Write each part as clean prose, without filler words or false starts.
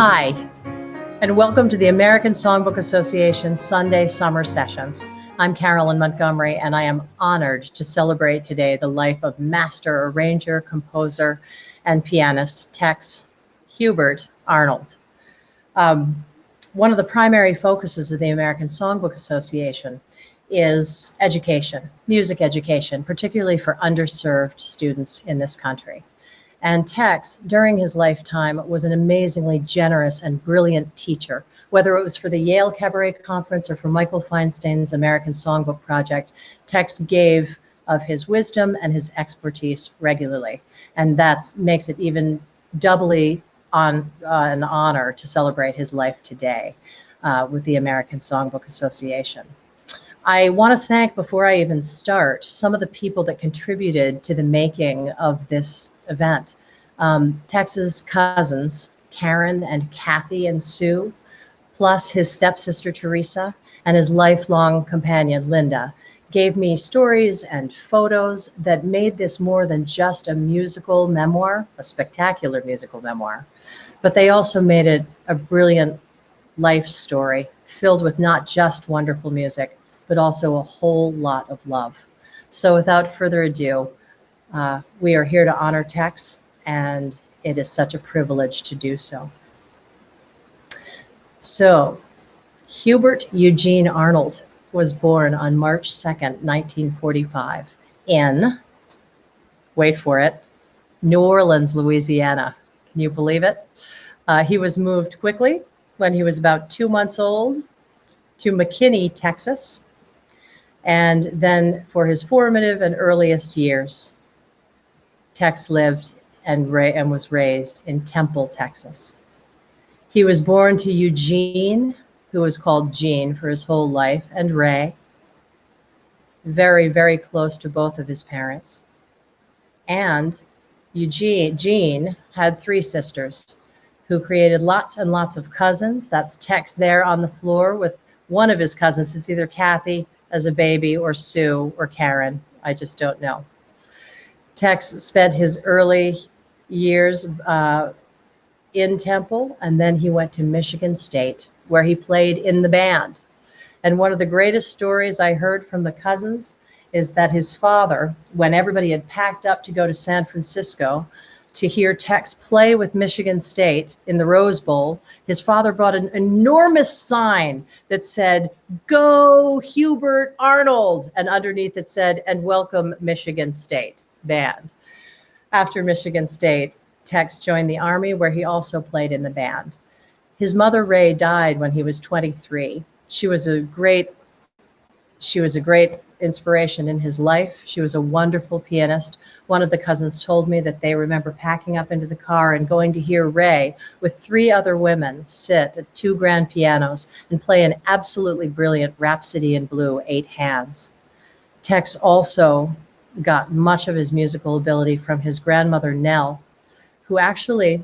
Hi, and welcome to the American Songbook Association Sunday Summer Sessions. I'm Carolyn Montgomery, and I am honored to celebrate today the life of master arranger, composer, and pianist Tex Hubert Arnold. One of the primary focuses of the American Songbook Association is education, music education, particularly for underserved students in this country. And Tex, during his lifetime, was an amazingly generous and brilliant teacher. Whether it was for the Yale Cabaret Conference or for Michael Feinstein's American Songbook Project, Tex gave of his wisdom and his expertise regularly. And that makes it even doubly an honor to celebrate his life today with the American Songbook Association. I want to thank, before I even start, some of the people that contributed to the making of this event. Tex's cousins, Karen and Kathy and Sue, plus his stepsister Teresa and his lifelong companion Linda, gave me stories and photos that made this more than just a musical memoir, a spectacular musical memoir, but they also made it a brilliant life story filled with not just wonderful music, but also a whole lot of love. So without further ado, we are here to honor Tex, and it is such a privilege to do so. So, Hubert Eugene Arnold was born on March 2nd, 1945 in, wait for it, New Orleans, Louisiana. Can you believe it? He was moved quickly when he was about 2 months old to McKinney, Texas. And then for his formative and earliest years, Tex lived and was raised in Temple, Texas. He was born to Eugene, who was called Gene for his whole life, and Ray, very, very close to both of his parents. And Gene had 3 sisters who created lots and lots of cousins. That's Tex there on the floor with one of his cousins. It's either Kathy as a baby or Sue or Karen. I just don't know. Tex spent his early years in Temple, and then he went to Michigan State, where he played in the band. And one of the greatest stories I heard from the cousins is that his father, when everybody had packed up to go to San Francisco to hear Tex play with Michigan State in the Rose Bowl, his father brought an enormous sign that said, "Go Hubert Arnold," and underneath it said, "And welcome Michigan State band." After Michigan State, Tex joined the Army, where he also played in the band. His mother, Ray, died when he was 23. She was a great inspiration in his life. She was a wonderful pianist. One of the cousins told me that they remember packing up into the car and going to hear Ray with 3 other women sit at 2 grand pianos and play an absolutely brilliant Rhapsody in Blue, 8 hands. Tex also got much of his musical ability from his grandmother, Nell, who actually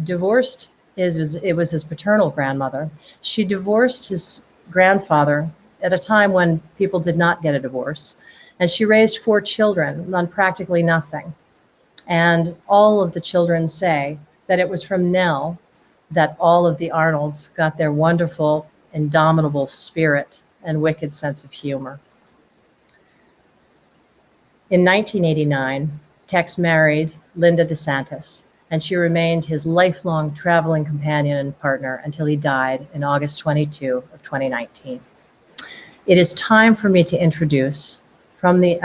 divorced it was his paternal grandmother. She divorced his grandfather at a time when people did not get a divorce. And she raised 4 children on practically nothing. And all of the children say that it was from Nell that all of the Arnolds got their wonderful, indomitable spirit and wicked sense of humor. In 1989, Tex married Linda DeSantis, and she remained his lifelong traveling companion and partner until he died in August 22 of 2019. It is time for me to introduce, from the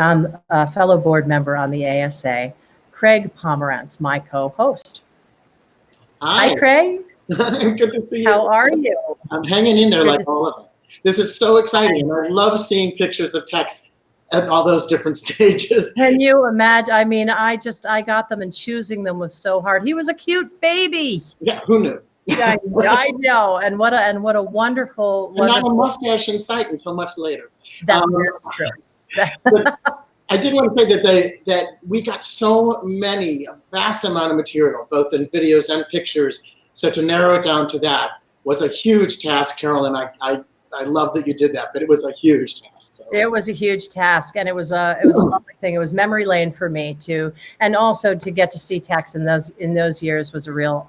fellow board member on the ASA, Craig Pomerantz, my co-host. Hi, Craig. Good to see you. How are you? I'm hanging in there like all of us. This is so exciting, and I love seeing pictures of Tex at all those different stages. Can you imagine? I mean, I got them, and choosing them was so hard. He was a cute baby. Yeah, who knew? Yeah, I know. And what a wonderful. And not a mustache in sight until much later. That's true. But I did want to say that we got so many, a vast amount of material, both in videos and pictures. So to narrow it down to that was a huge task, Carolyn. I I love that you did that, but it was a huge task. So. It was a huge task, and it was a lovely thing. It was memory lane for me too, and also to get to see Tex in those years was a real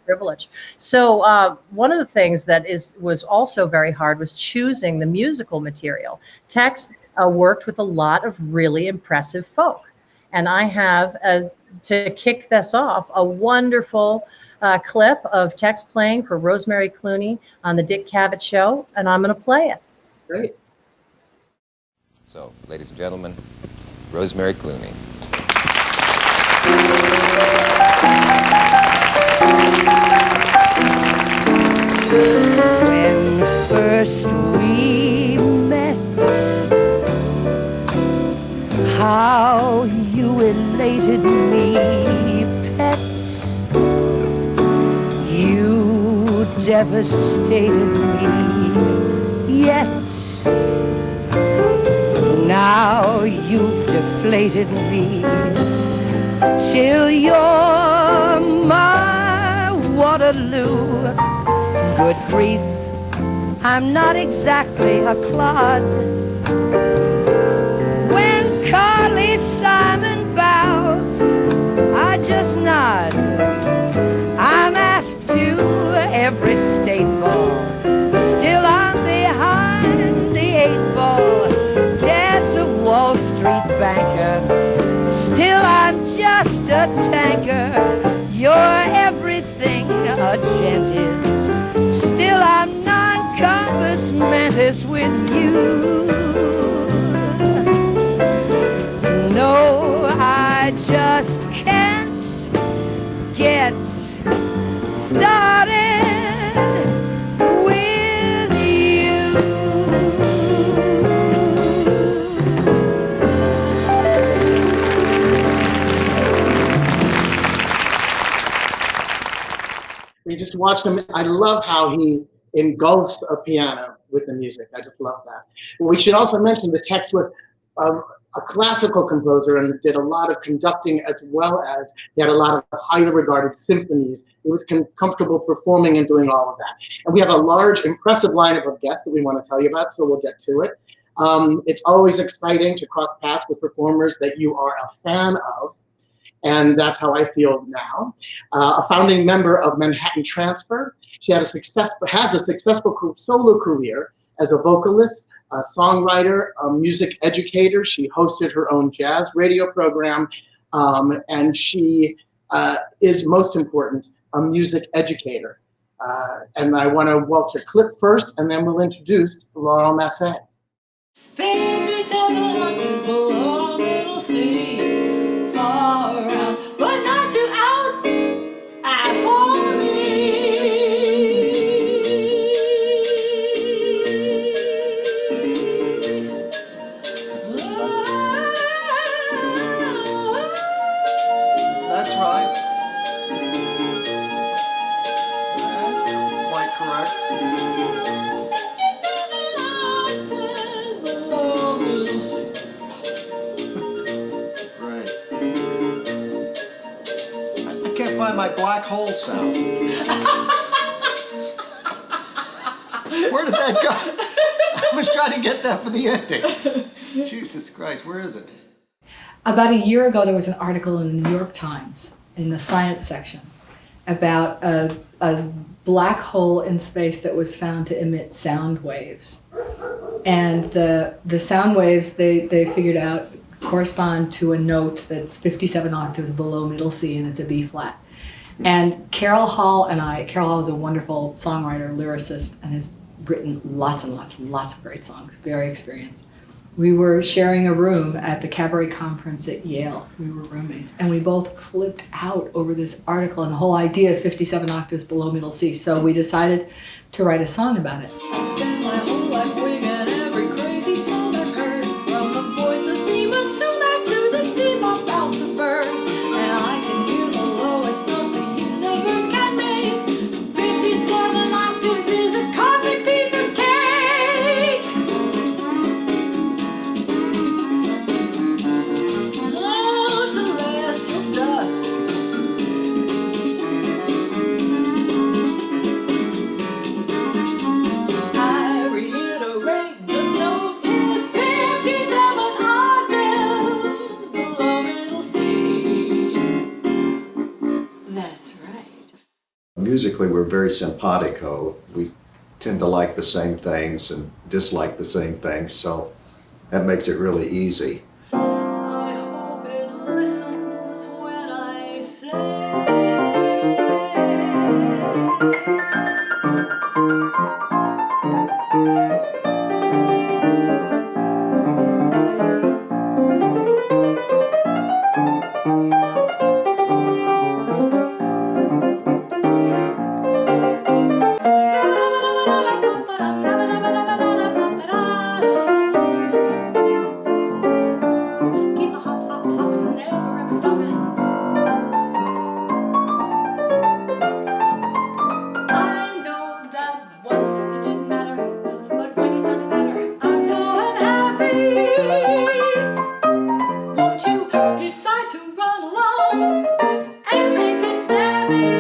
privilege. So one of the things that was also very hard was choosing the musical material. Tex worked with a lot of really impressive folk, and I have to kick this off a wonderful clip of Tex playing for Rosemary Clooney on the Dick Cavett Show, and I'm going to play it. Great. So, ladies and gentlemen, Rosemary Clooney. When first we met, how you elated me, pet. You devastated me, yet now you've deflated me till you're my Waterloo. Good grief, I'm not exactly a clod. When Carly Simon bows, I just nod. I'm asked to every state ball, still I'm behind the 8 ball. Dad's a Wall Street banker, still I'm just a tanker. You're everything a gent is, still I'm non-compass mentis with you. No, I just can't get started with you. We just watched him. I love how he engulfs a piano with the music. I just love that. We should also mention that Tex was a classical composer and did a lot of conducting, as well as he had a lot of highly regarded symphonies. He was comfortable performing and doing all of that. And we have a large, impressive lineup of guests that we want to tell you about, so we'll get to it. It's always exciting to cross paths with performers that you are a fan of, and that's how I feel now. A founding member of Manhattan Transfer, she has a successful solo career as a vocalist, a songwriter, a music educator. She hosted her own jazz radio program, and she is, most important, a music educator. And I want to watch a clip first, and then we'll introduce Laurel Masse. 57 octaves below middle C, far out, but not too out for me. That's right. That's quite correct. 57 octaves below middle C. Right. I can't find my black hole sound. Where did that go? I was trying to get that for the ending. Jesus Christ, where is it? About a year ago, there was an article in the New York Times in the science section about a black hole in space that was found to emit sound waves. And the sound waves, they figured out, correspond to a note that's 57 octaves below middle C, and it's a B flat. And Carol Hall is a wonderful songwriter, lyricist, and has written lots and lots and lots of great songs, very experienced. We were sharing a room at the Cabaret conference at Yale. We were roommates, and we both flipped out over this article and the whole idea of 57 octaves below middle C. So we decided to write a song about it. I spent my whole life winging every crazy song I've heard, from the voice of Nima Sumac to the beam of Bounce Bird. And I can hear the lowest notes the universe can make. 57 octaves is a cosmic piece of cake. Oh, celestial dust. I musically we're very simpatico. We tend to like the same things and dislike the same things, so that makes it really easy. I hope it listens when I say. Keep a hop, hop, hoppin', never ever stopping. I know that once it didn't matter, but when you start to matter, I'm so unhappy. Won't you decide to run along and make it snappy?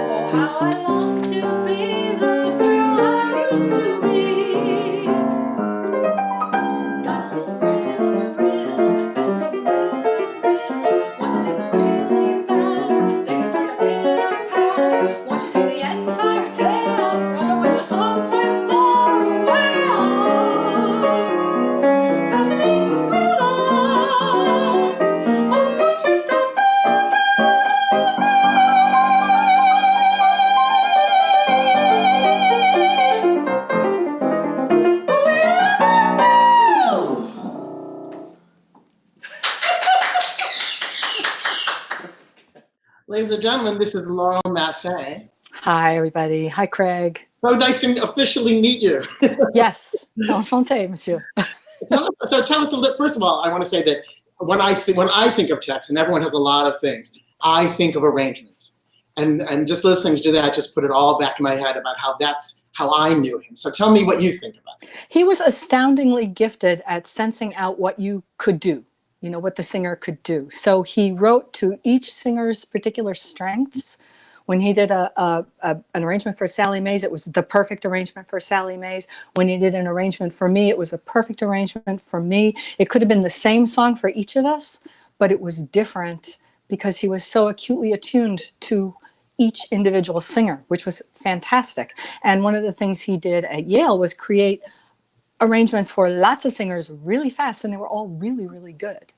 Oh, how I long to be the girl I used to be. Got a little rhythm, fascinating rhythm. Once it didn't really matter, then you start to pitter patter. Won't you take the entire day out, run away to somewhere far away? Fascinating rhythm. Oh, won't you stop Ladies and gentlemen, this is Laurel Masse. Hi, everybody. Hi, Craig. So nice to officially meet you. Yes, enchanté, monsieur. So tell us a little. First of all, I want to say that when I think of Tex, and everyone has a lot of things, I think of arrangements, and just listening to that just put it all back in my head about how that's how I knew him. So tell me what you think about it. He was astoundingly gifted at sensing out what you could do, you know, what the singer could do. So he wrote to each singer's particular strengths. When he did an arrangement for Sally Mays, it was the perfect arrangement for Sally Mays. When he did an arrangement for me, it was a perfect arrangement for me. It could have been the same song for each of us, but it was different because he was so acutely attuned to each individual singer, which was fantastic. And one of the things he did at Yale was create arrangements for lots of singers really fast, and they were all really, really good.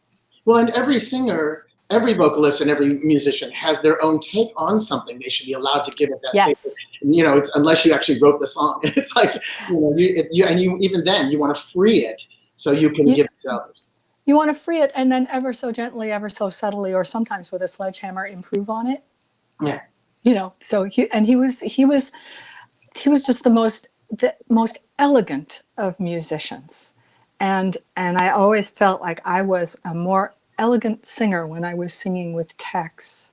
Well, and every singer, every vocalist, and every musician has their own take on something. They should be allowed to give it that Yes. take. You know, it's unless you actually wrote the song. It's like, you know, you even then you want to free it so you can give it to others. You want to free it and then ever so gently, ever so subtly, or sometimes with a sledgehammer, improve on it. Yeah. You know, so he was just the most elegant of musicians. And I always felt like I was a more elegant singer when I was singing with Tex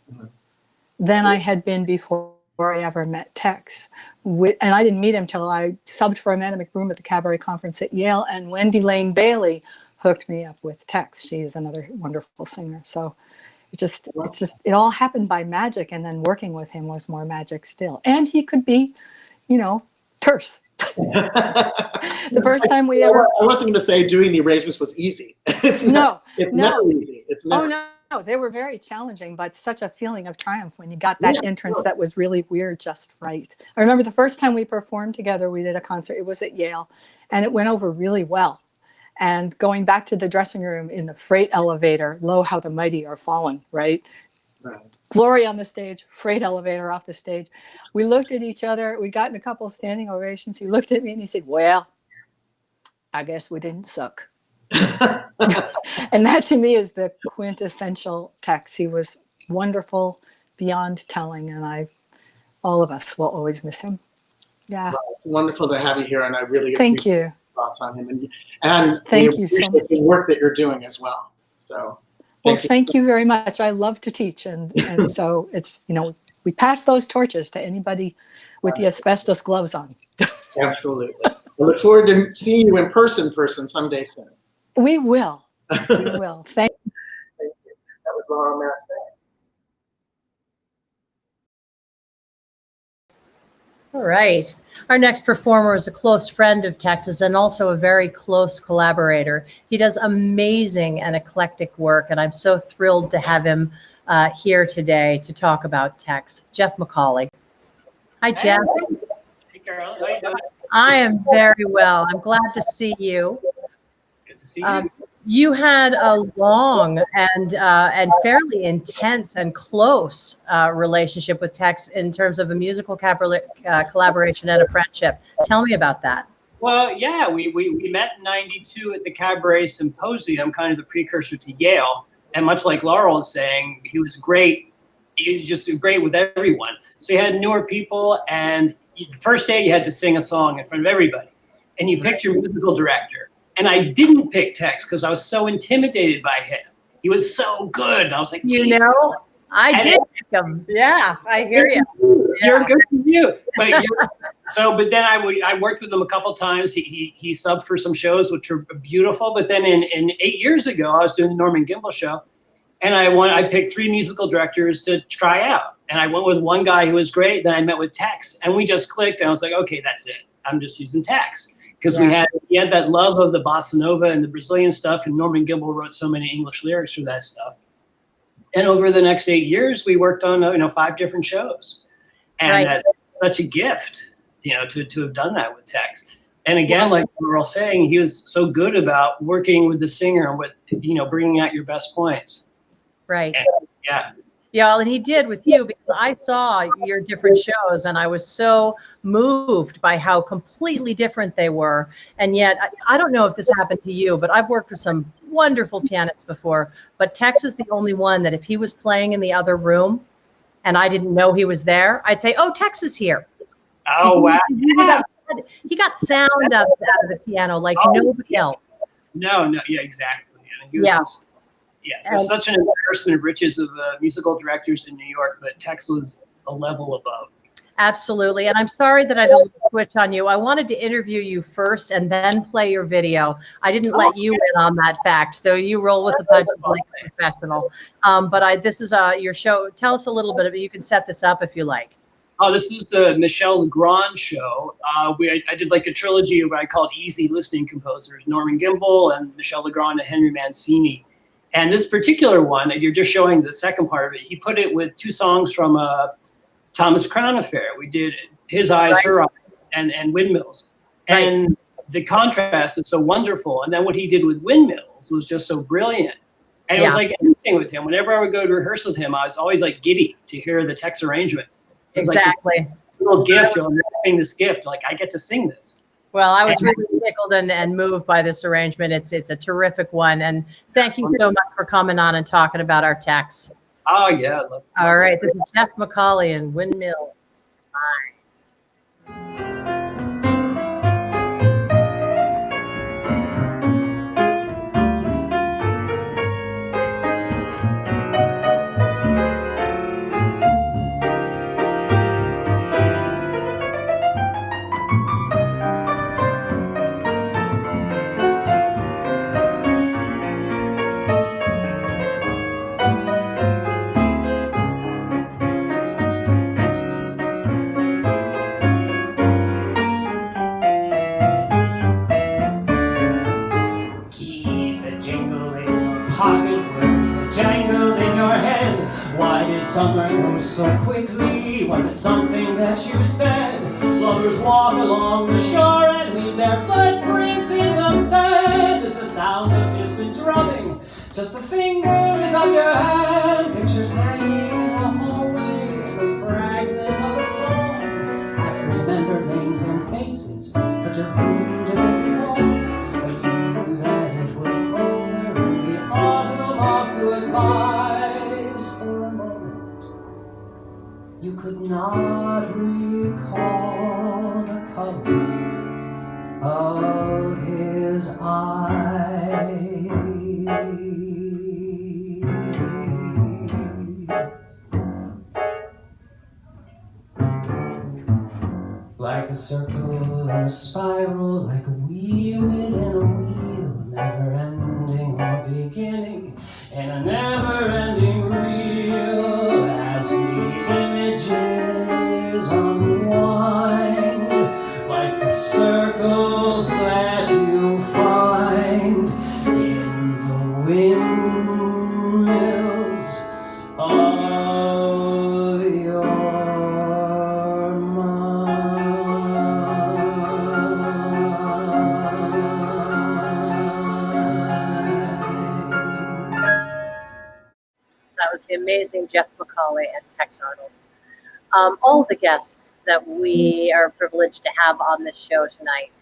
than I had been before I ever met Tex. And I didn't meet him till I subbed for Amanda McBroom at the Cabaret conference at Yale, and Wendy Lane Bailey hooked me up with Tex. She's another wonderful singer. So it all happened by magic, and then working with him was more magic still. And he could be, you know, terse. The first time we ever... I wasn't going to say doing the arrangements was easy. It's never easy. It's never. Oh, no, they were very challenging, but such a feeling of triumph when you got that entrance that was really weird, just right. I remember the first time we performed together, we did a concert. It was at Yale, and it went over really well. And going back to the dressing room in the freight elevator, lo, how the mighty are fallen, right? Glory on the stage, freight elevator off the stage. We looked at each other. We got in a couple of standing ovations. He looked at me and he said, "Well, I guess we didn't suck." And that to me is the quintessential Tex. He was wonderful beyond telling, and all of us will always miss him. Yeah. Well, it's wonderful to have you here, and I really thank you. Thoughts on him, and thank you so much. The work that you're doing as well. So. Thank you very much. I love to teach, and so it's, you know, we pass those torches to anybody with the asbestos gloves on. Absolutely. I look forward to seeing you in person someday soon. We will. We will. Thank you. Thank you. That was Laurel Masse. All right. Our next performer is a close friend of Tex's and also a very close collaborator. He does amazing and eclectic work, and I'm so thrilled to have him here today to talk about Tex, Jeff Macauley. Hi, Jeff. Hey, Carol. How you doing? I am very well. I'm glad to see you. Good to see you. You had a long and fairly intense and close relationship with Tex in terms of a musical collaboration and a friendship. Tell me about that. Well, yeah, we met in '92 at the Cabaret Symposium, kind of the precursor to Yale. And much like Laurel is saying, he was great. He was just great with everyone. So you had newer people, and the first day you had to sing a song in front of everybody. And you picked your musical director. And I didn't pick Tex because I was so intimidated by him. He was so good. And I was like, you know, I did pick him. Yeah, I hear you. You're good for you. But but then I worked with him a couple times. He subbed for some shows, which were beautiful. But then in 8 years ago, I was doing the Norman Gimbel show, and I picked 3 musical directors to try out. And I went with one guy who was great. Then I met with Tex, and we just clicked. And I was like, okay, that's it. I'm just using Tex. Because he had that love of the bossa nova and the Brazilian stuff, and Norman Gimbel wrote so many English lyrics for that stuff. And over the next 8 years, we worked on 5 different shows, and that's such a gift, to have done that with Tex. And again, like we were all saying, he was so good about working with the singer and with bringing out your best points. Right. And, Yeah, and he did with you, because I saw your different shows and I was so moved by how completely different they were. And yet, I don't know if this happened to you, but I've worked with some wonderful pianists before, but Tex is the only one that if he was playing in the other room and I didn't know he was there, I'd say, oh, Tex is here. Oh, wow. He got sound out of the piano like nobody else. No, yeah, exactly. He was there's such an embarrassment of riches of musical directors in New York, but Tex was a level above. Absolutely. And I'm sorry that I didn't switch on you. I wanted to interview you first and then play your video. I didn't let you in on that fact. So you roll with the punches like a professional. But this is your show. Tell us a little bit of it. You can set this up if you like. Oh, this is the Michel Legrand show. I did like a trilogy of what I called easy listening composers, Norman Gimbel and Michel Legrand and Henry Mancini. And this particular one, you're just showing the second part of it, he put it with 2 songs from Thomas Crown Affair. We did His Eyes, Her Eyes, and Windmills. And the contrast is so wonderful. And then what he did with Windmills was just so brilliant. And it was like anything with him. Whenever I would go to rehearse with him, I was always like giddy to hear the Tex arrangement. Exactly. Like a little gift, having this gift, like I get to sing this. Well, I was really tickled and moved by this arrangement. It's a terrific one. And thank you so much for coming on and talking about our Tex. Oh, yeah. All right. This is Jeff Macauley and Windmills. Bye. Summer goes so quickly. Was it something that you said? Lovers walk along the shore and leave their footprints in the sand. Is the sound of distant drumming just the fingers of your hand? Pictures hanging in the hallway, the fragment of a song. Half remembered names and faces, but to whom do they belong? But you knew that it was over in the autumn of goodbyes. For a moment you could not recall the color of his eyes. Like a circle and a spiral, like a wheel within a wheel, never ending or beginning, in a never ending reel, as the images unwind, like the circles that you find in the windmills of was the amazing Jeff Macauley and Tex Arnold. All of the guests that we are privileged to have on this show tonight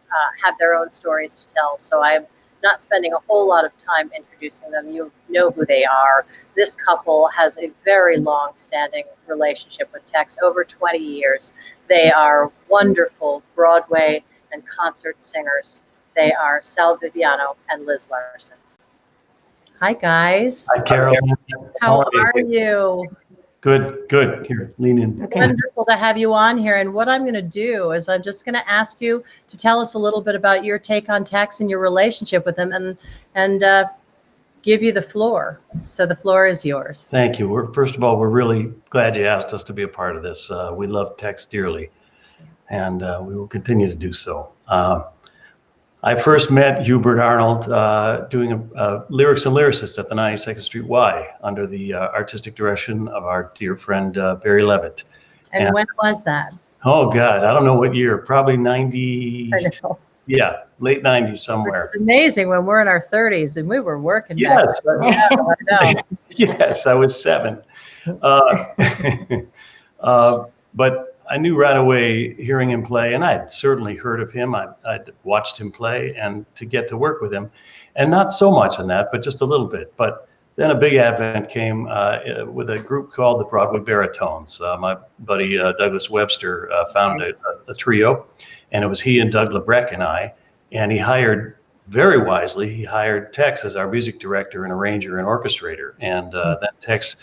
have their own stories to tell. So I'm not spending a whole lot of time introducing them. You know who they are. This couple has a very long-standing relationship with Tex, over 20 years. They are wonderful Broadway and concert singers. They are Sal Viviano and Liz Larsen. Hi, guys. Hi, Carol. How are you? Good, good. Here, lean in. Okay. Wonderful to have you on here. And what I'm going to do is I'm just going to ask you to tell us a little bit about your take on Tex and your relationship with him, and give you the floor. So the floor is yours. Thank you. First of all, we're really glad you asked us to be a part of this. We love Tex dearly, and we will continue to do so. I first met Hubert Arnold doing lyrics and lyricists at the 92nd Street Y under the artistic direction of our dear friend Barry Levitt. And when was that? Oh God, I don't know what year. Probably 90. I know. Yeah, late 90s somewhere. It's amazing when we're in our 30s and we were working. Yes. Back then. Yeah, I know. Yes, I was 7. But I knew right away hearing him play, and I had certainly heard of him. I'd watched him play, and to get to work with him, and not so much in that, but just a little bit. But then a big advent came with a group called the Broadway Baritones. My buddy Douglas Webster founded a trio, and it was he and Doug LeBrecq and I, and he hired, very wisely, he hired Tex as our music director and arranger and orchestrator. And then Tex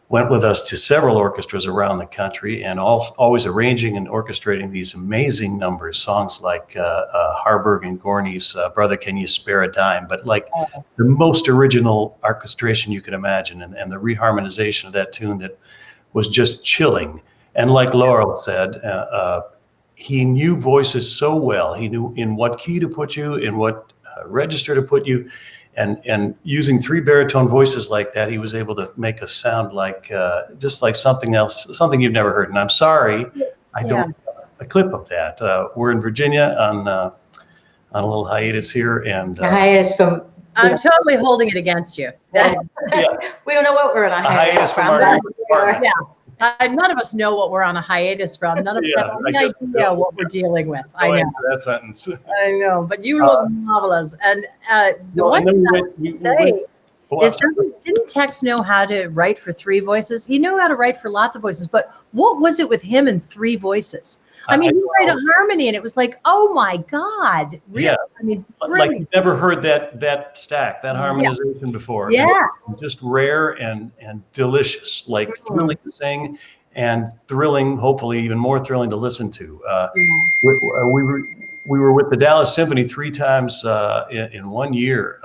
went with us to several orchestras around the country, and always arranging and orchestrating these amazing numbers, songs like Harburg and Gorney's Brother, Can You Spare a Dime? But like the most original orchestration you could imagine, and the reharmonization of that tune that was just chilling. And like Laurel said, he knew voices so well. He knew in what key to put you, in what register to put you. And using 3 baritone voices like that, he was able to make us sound like just like something else, something you've never heard. And I'm sorry, I don't have a clip of that. We're in Virginia on a little hiatus here, and hiatus from. I'm totally holding it against you. Yeah. We don't know what we're on a hiatus from. Yeah. None of us know what we're on a hiatus from. None of us have any idea what we're dealing with. I know. That sentence. I know, but you look marvelous. And the one thing I was going to say is, didn't Tex know how to write for 3 voices? He knew how to write for lots of voices, but what was it with him and 3 voices? I mean, he wrote a harmony, and it was like, oh my God! Really? Yeah, I mean, like you've never heard that stack, that harmonization before. Yeah, just rare and delicious, like thrilling to sing, and thrilling, hopefully even more thrilling to listen to. We were with the Dallas Symphony 3 times in 1 year,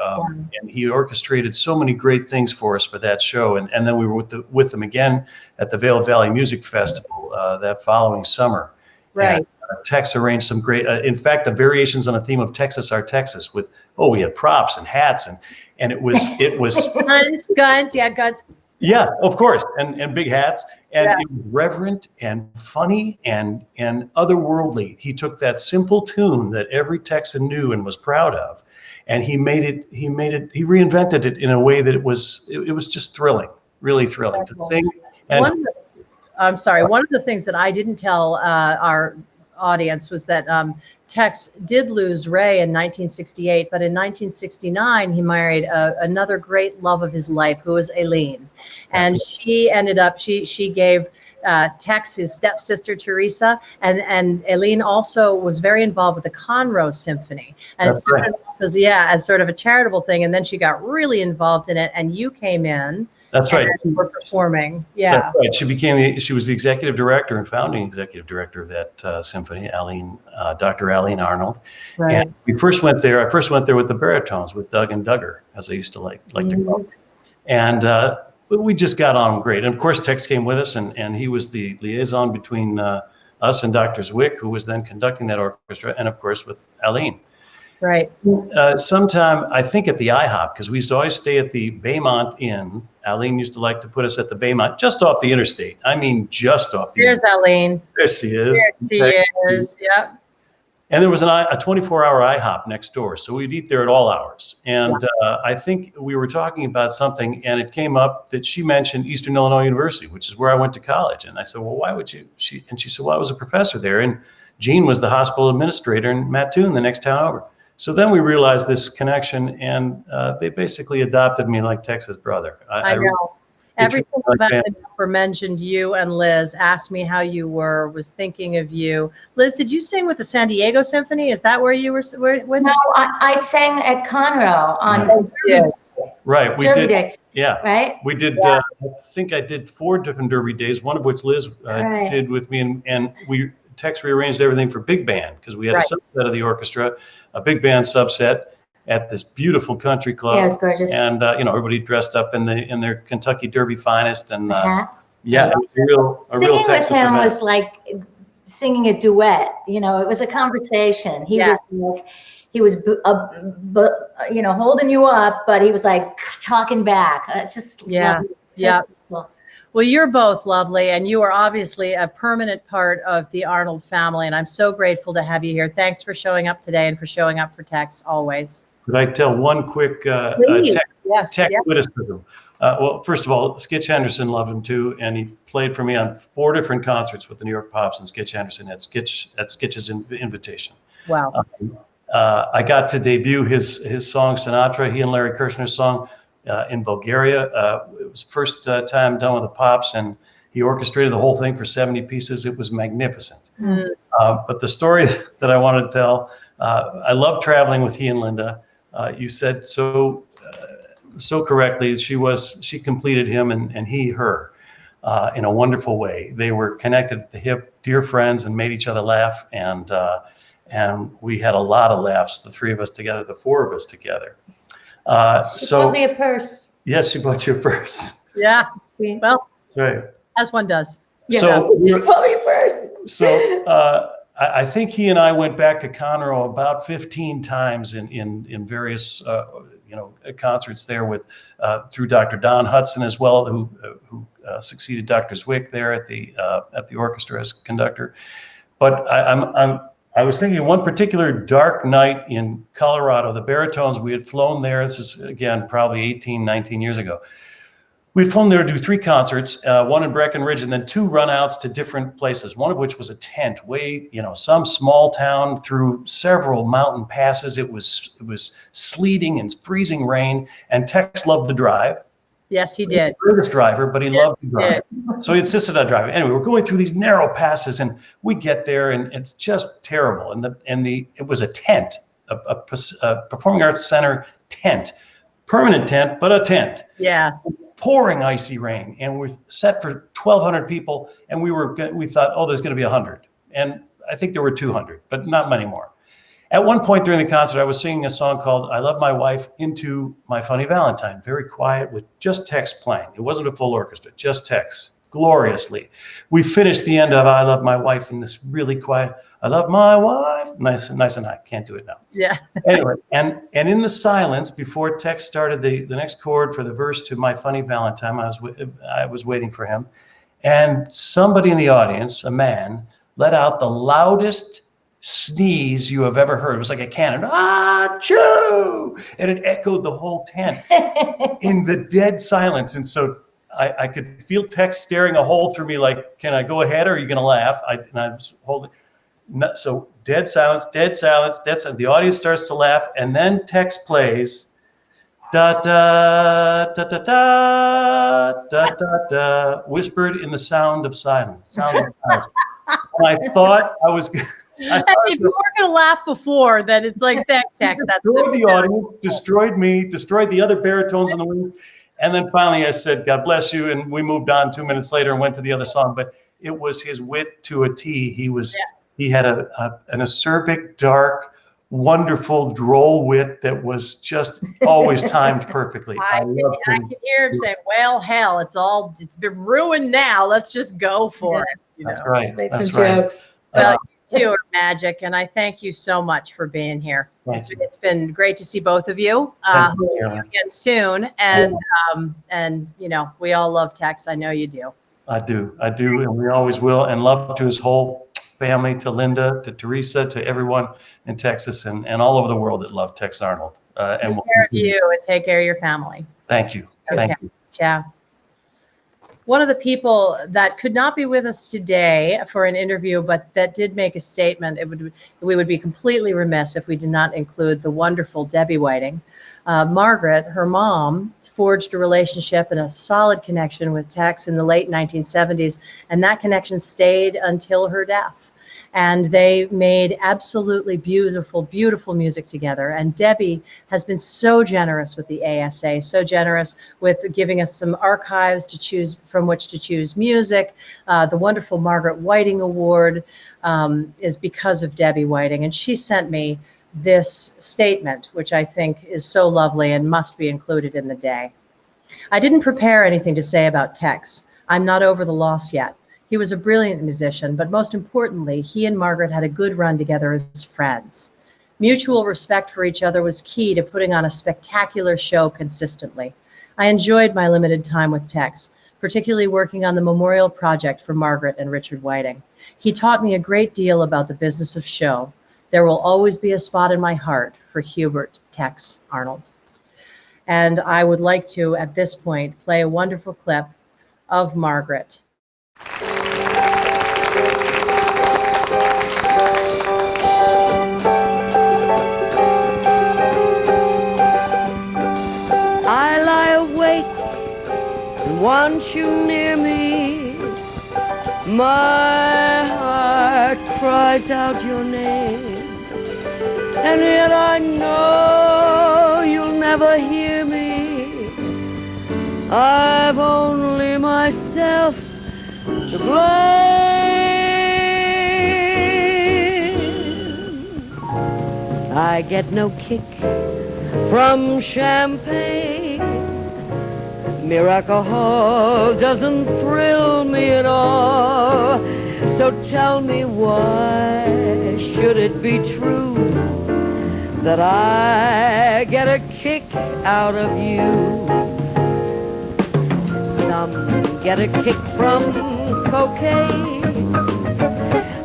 and he orchestrated so many great things for us for that show. And then we were with them again at the Vail Valley Music Festival that following summer. Right. And, Tex arranged some great, in fact, the variations on the theme of Texas Are Texas with, we had props and hats and it was guns. Yeah, of course. And big hats. And it was reverent and funny and otherworldly. He took that simple tune that every Texan knew and was proud of, and he reinvented it in a way that it was just thrilling, really thrilling to sing. And I'm sorry. One of the things that I didn't tell our audience was that Tex did lose Ray in 1968, but in 1969 he married another great love of his life, who was Aileen, and she ended up she gave Tex his stepsister Teresa, and Aileen also was very involved with the Conroe Symphony, and it started off as sort of a charitable thing, and then she got really involved in it, and you came in. That's right. We're performing. Yeah. That's right. She was the executive director and founding executive director of that symphony, Dr. Aline Arnold. Right. And I first went there with the baritones, with Doug and Duggar, as I used to like to call them. And we just got on great. And of course, Tex came with us, and he was the liaison between us and Dr. Zwick, who was then conducting that orchestra, and of course with Aline. Right. Sometime, I think at the IHOP, because we used to always stay at the Baymont Inn. Aline used to like to put us at the Baymont, just off the interstate. I mean, just off the interstate. There's Aline. There she is. There she is. Yep. And there was a 24-hour IHOP next door, so we'd eat there at all hours. And I think we were talking about something, and it came up that she mentioned Eastern Illinois University, which is where I went to college. And I said, well, why would you? She said, well, I was a professor there, and Gene was the hospital administrator in Mattoon, the next town over. So then we realized this connection, and they basically adopted me like Tex's brother. I know. Every single event that ever mentioned you and Liz, asked me how you were, was thinking of you. Liz, did you sing with the San Diego Symphony? Is that where you were? No, I sang at Conroe on Right, we Derby did. Day. Yeah, right. We did. Yeah. I think I did 4 different Derby days, one of which Liz Right. did with me, and Tex rearranged everything for big band because we had a subset of the orchestra, a big band subset at this beautiful country club. Yeah, it's gorgeous. And everybody dressed up in their Kentucky Derby finest, and hats. yeah, it was a real Singing Texas with him event. was like singing a duet. It was a conversation. He was holding you up, but he was like talking back. It's just lovely. So cool. Well, you're both lovely, and you are obviously a permanent part of the Arnold family, and I'm so grateful to have you here. Thanks for showing up today and for showing up for Tex always. Could I tell one quick Tex witticism? Well, first of all, Skitch Henderson loved him too, and he played for me on 4 different concerts with the New York Pops and Skitch Henderson at Skitch's invitation. Wow. I got to debut his song Sinatra, he and Larry Kirshner's song, in Bulgaria. It was first time done with the Pops, and he orchestrated the whole thing for 70 pieces. It was magnificent. But the story that I wanted to tell, I love traveling with he and Linda. You said so correctly. She completed him and he her in a wonderful way. They were connected at the hip, dear friends, and made each other laugh. And we had a lot of laughs, the 3 of us together, the 4 of us together. She bought me a purse. Yes, she bought you a purse. Yeah. Well, right. As one does. Yeah. So she bought me a purse. So I think he and I went back to Conroe about 15 times in various concerts there with through Dr. Don Hudson as well, who succeeded Dr. Zwick there at the orchestra as conductor. But I was thinking of one particular dark night in Colorado, the baritones, we had flown there. This is, again, probably 18, 19 years ago. We'd flown there to do 3 concerts, one in Breckenridge and then 2 runouts to different places, one of which was a tent some small town through several mountain passes. It was sleeting and freezing rain, and Tex loved to drive. Yes, he did. He was a driver, but he loved to drive. So he insisted on driving. Anyway, we're going through these narrow passes, and we get there, and it's just terrible. It was a tent, a performing arts center tent, permanent tent, but a tent. Yeah. Pouring icy rain, and we're set for 1,200 people, and we thought, oh, there's going to be 100, and I think there were 200, but not many more. At one point during the concert, I was singing a song called I Love My Wife Into My Funny Valentine, very quiet with just Tex playing. It wasn't a full orchestra, just Tex, gloriously. We finished the end of I Love My Wife in this really quiet, I love my wife, nice and high, can't do it now. Yeah. Anyway, and in the silence, before Tex started the next chord for the verse to My Funny Valentine, I was waiting for him, and somebody in the audience, a man, let out the loudest sneeze you have ever heard. It was like a cannon, achoo! And it echoed the whole tent in the dead silence. And so I could feel Tex staring a hole through me like, can I go ahead or are you going to laugh? And I was holding. So dead silence, dead silence, dead silence. The audience starts to laugh, and then Tex plays, da da da da da da da da, whispered in the sound of silence. And I thought I was. If you weren't going to laugh before, then it's like Tex. That's destroyed the audience, destroyed me, destroyed the other baritones in the wings, and then finally I said, "God bless you," and we moved on 2 minutes later and went to the other song. But it was his wit to a T. He had an acerbic, dark, wonderful, droll wit that was just always timed perfectly. I can hear him say, "Well, hell, it's been ruined now. Let's just go for it." That's right. Make some jokes. Well, you are magic, and I thank you so much for being here. It's been great to see both of you. We'll see you again soon, and we all love Tex. I know you do. I do, and we always will. And love to his whole family, to Linda, to Teresa, to everyone in Texas and all over the world that love Tex Arnold. Take care of you and take care of your family. Thank you. Okay. Thank you. Ciao. One of the people that could not be with us today for an interview, but that did make a statement, we would be completely remiss if we did not include the wonderful Debbie Whiting. Margaret, her mom, forged a relationship and a solid connection with Tex in the late 1970s, and that connection stayed until her death. And they made absolutely beautiful, beautiful music together. And Debbie has been so generous with the ASA, so generous with giving us some archives to choose from which to choose music. The wonderful Margaret Whiting Award is because of Debbie Whiting. And she sent me this statement, which I think is so lovely and must be included in the day. I didn't prepare anything to say about Tex. I'm not over the loss yet. He was a brilliant musician, but most importantly, he and Margaret had a good run together as friends. Mutual respect for each other was key to putting on a spectacular show consistently. I enjoyed my limited time with Tex, particularly working on the memorial project for Margaret and Richard Whiting. He taught me a great deal about the business of show. There will always be a spot in my heart for Hubert Tex Arnold. And I would like to, at this point, play a wonderful clip of Margaret. I lie awake and want you near me. My heart cries out your name, and yet I know you'll never hear me. I've only myself to blame. I get no kick from champagne. Mere alcohol doesn't thrill me at all. So tell me, why should it be true that I get a kick out of you? Some get a kick from cocaine.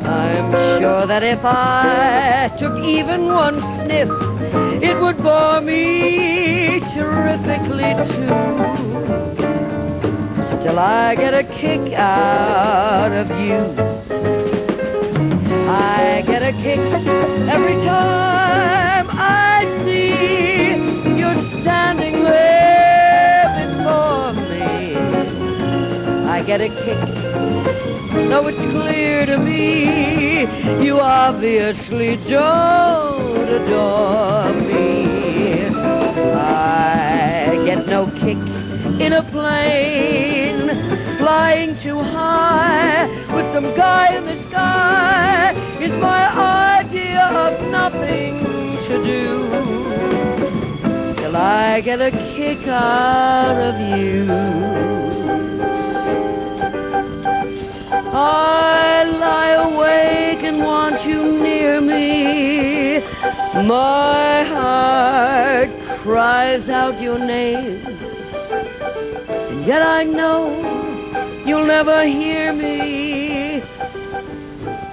I'm sure that if I took even one sniff, it would bore me terrifically too. Still I get a kick out of you. I get a kick every time I see you're standing there before me. I get a kick, though it's clear to me you obviously don't adore me. I get no kick in a plane flying too high with some guy in the sky. Is my idea of nothing to do. Still I get a kick out of you. I lie awake and want you near me. My heart cries out your name, and yet I know you'll never hear me.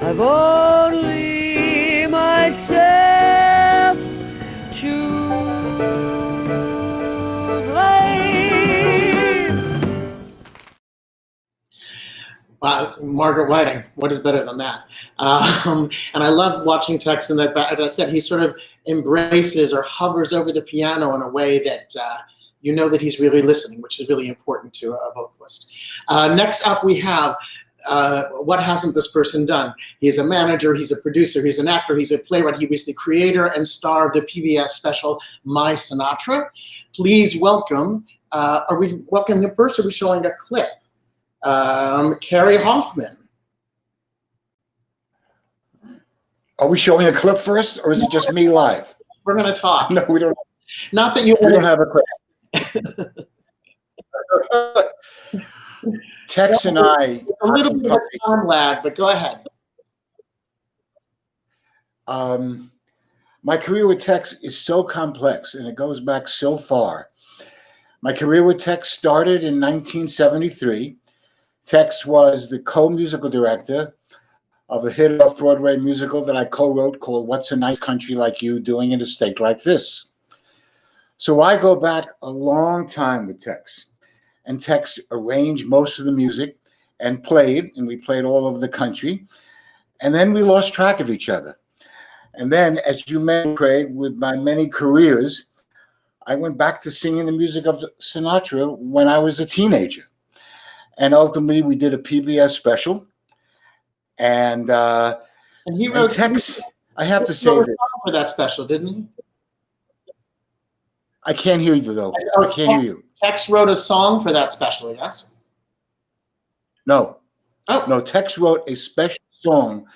I've only myself to blame. Margaret Whiting, what is better than that? And I love watching Tex in that, as I said, he sort of embraces or hovers over the piano in a way that you know that he's really listening, which is really important to a vocalist. Next up we have, what hasn't this person done? He's a manager, he's a producer, he's an actor, he's a playwright. He was the creator and star of the PBS special My Sinatra. Please welcome, are we welcoming him first, or are we showing a clip? Cary Hoffman. Are we showing a clip first, or is it just me live? We're going to talk. No, we don't. Not that you. We don't have a clip. Tex and I. A little bit of a time lag, but go ahead. My career with Tex is so complex, and it goes back so far. My career with Tex started in 1973. Tex was the co-musical director of a hit off-Broadway musical that I co-wrote called What's a Nice Country Like You Doing in a State Like This. So I go back a long time with Tex, and Tex arranged most of the music and played, and we played all over the country. And then we lost track of each other. And then, as you mentioned, Craig, with my many careers, I went back to singing the music of Sinatra when I was a teenager. And ultimately, we did a PBS special. And he wrote Tex, I have to say that that for that special, didn't he? I can't hear you though. I can't hear you. Tex wrote a song for that special, yes? No. Oh. No, Tex wrote a special song,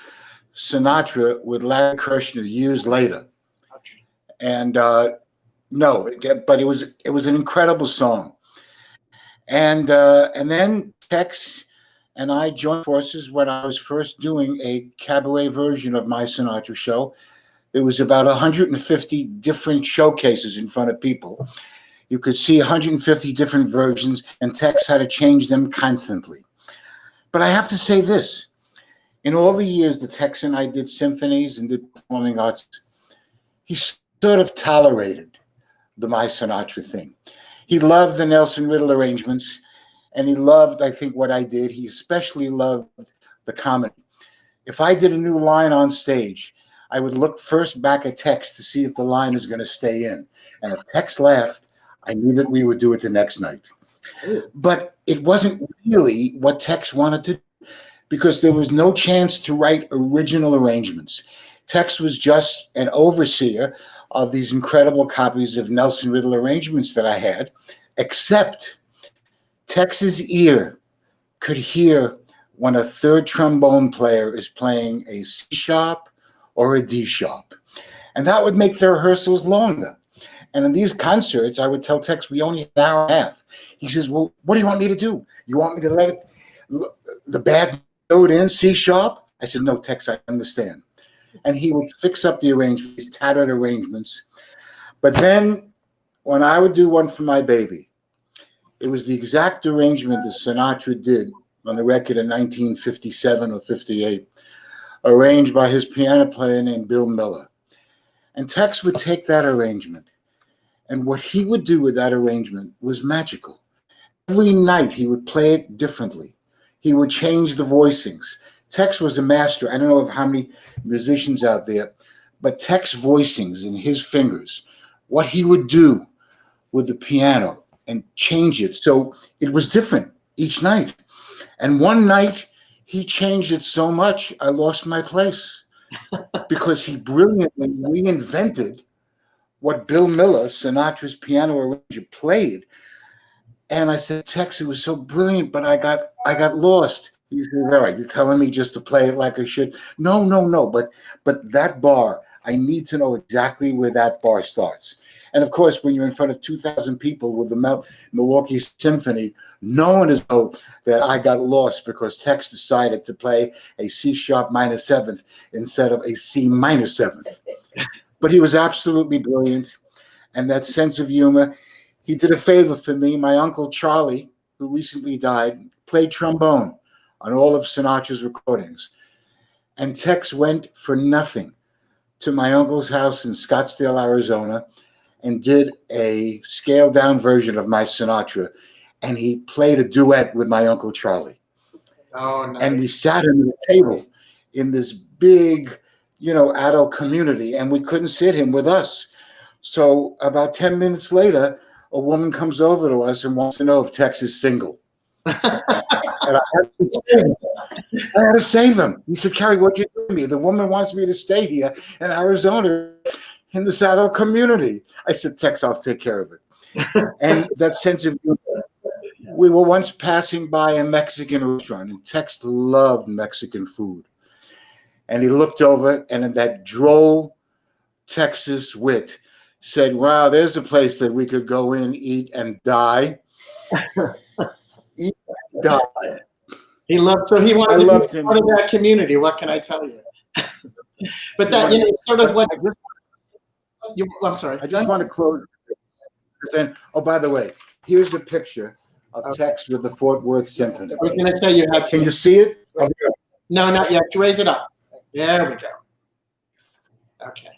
Sinatra, with Larry Kirshner years later. Okay. And no, but it was an incredible song. And then Tex and I joined forces when I was first doing a cabaret version of my Sinatra show. There was about 150 different showcases in front of people. You could see 150 different versions, and Tex had to change them constantly. But I have to say this. In all the years that Tex and I did symphonies and did performing arts, he sort of tolerated the My Sinatra thing. He loved the Nelson Riddle arrangements, and he loved, I think, what I did. He especially loved the comedy. If I did a new line on stage, I would look first back at Tex to see if the line is going to stay in. And if Tex laughed, I knew that we would do it the next night. But it wasn't really what Tex wanted to do, because there was no chance to write original arrangements. Tex was just an overseer of these incredible copies of Nelson Riddle arrangements that I had, except Tex's ear could hear when a third trombone player is playing a C sharp or a D sharp. And that would make the rehearsals longer. And in these concerts, I would tell Tex, we only have an hour and a half. He says, well, what do you want me to do? You want me to let it, the bad note in, C sharp? I said, no, Tex, I understand. And he would fix up the arrangements, these tattered arrangements. But then when I would do one for my baby, it was the exact arrangement that Sinatra did on the record in 1957 or 58, arranged by his piano player named Bill Miller. And Tex would take that arrangement, and what he would do with that arrangement was magical. Every night he would play it differently. He would change the voicings. Tex was a master. I don't know of how many musicians out there, but Tex voicings in his fingers, what he would do with the piano and change it. So it was different each night. And one night he changed it so much, I lost my place because he brilliantly reinvented what Bill Miller, Sinatra's piano arranger, played. And I said, Tex, it was so brilliant, but I got lost. He said, all right, you're telling me just to play it like I should? No. But that bar, I need to know exactly where that bar starts. And of course, when you're in front of 2,000 people with the Milwaukee Symphony, no one is know that I got lost because Tex decided to play a C sharp minor seventh instead of a C minor seventh. But he was absolutely brilliant. And that sense of humor, he did a favor for me. My uncle Charlie, who recently died, played trombone on all of Sinatra's recordings. And Tex went for nothing to my uncle's house in Scottsdale, Arizona, and did a scaled down version of my Sinatra. And he played a duet with my Uncle Charlie. Oh, nice. And we sat him at a table in this big, adult community, and we couldn't sit him with us. So about 10 minutes later, a woman comes over to us and wants to know if Tex is single. And I had to save him. He said, Cary, what you doing to me? The woman wants me to stay here in Arizona in this adult community. I said, Tex, I'll take care of it. And that sense of humor. We were once passing by a Mexican restaurant, and Tex loved Mexican food. And he looked over, and in that droll Texas wit, said, wow, there's a place that we could go in, eat, and die. Eat and die. He loved to be part of that community. What can I tell you? But that, sort of what... I'm sorry. I just want to close saying, oh, by the way, here's a picture of Tex with the Fort Worth Symphony. I was going to say you had. Can you see it? No, not yet. Raise it up. There we go. Okay.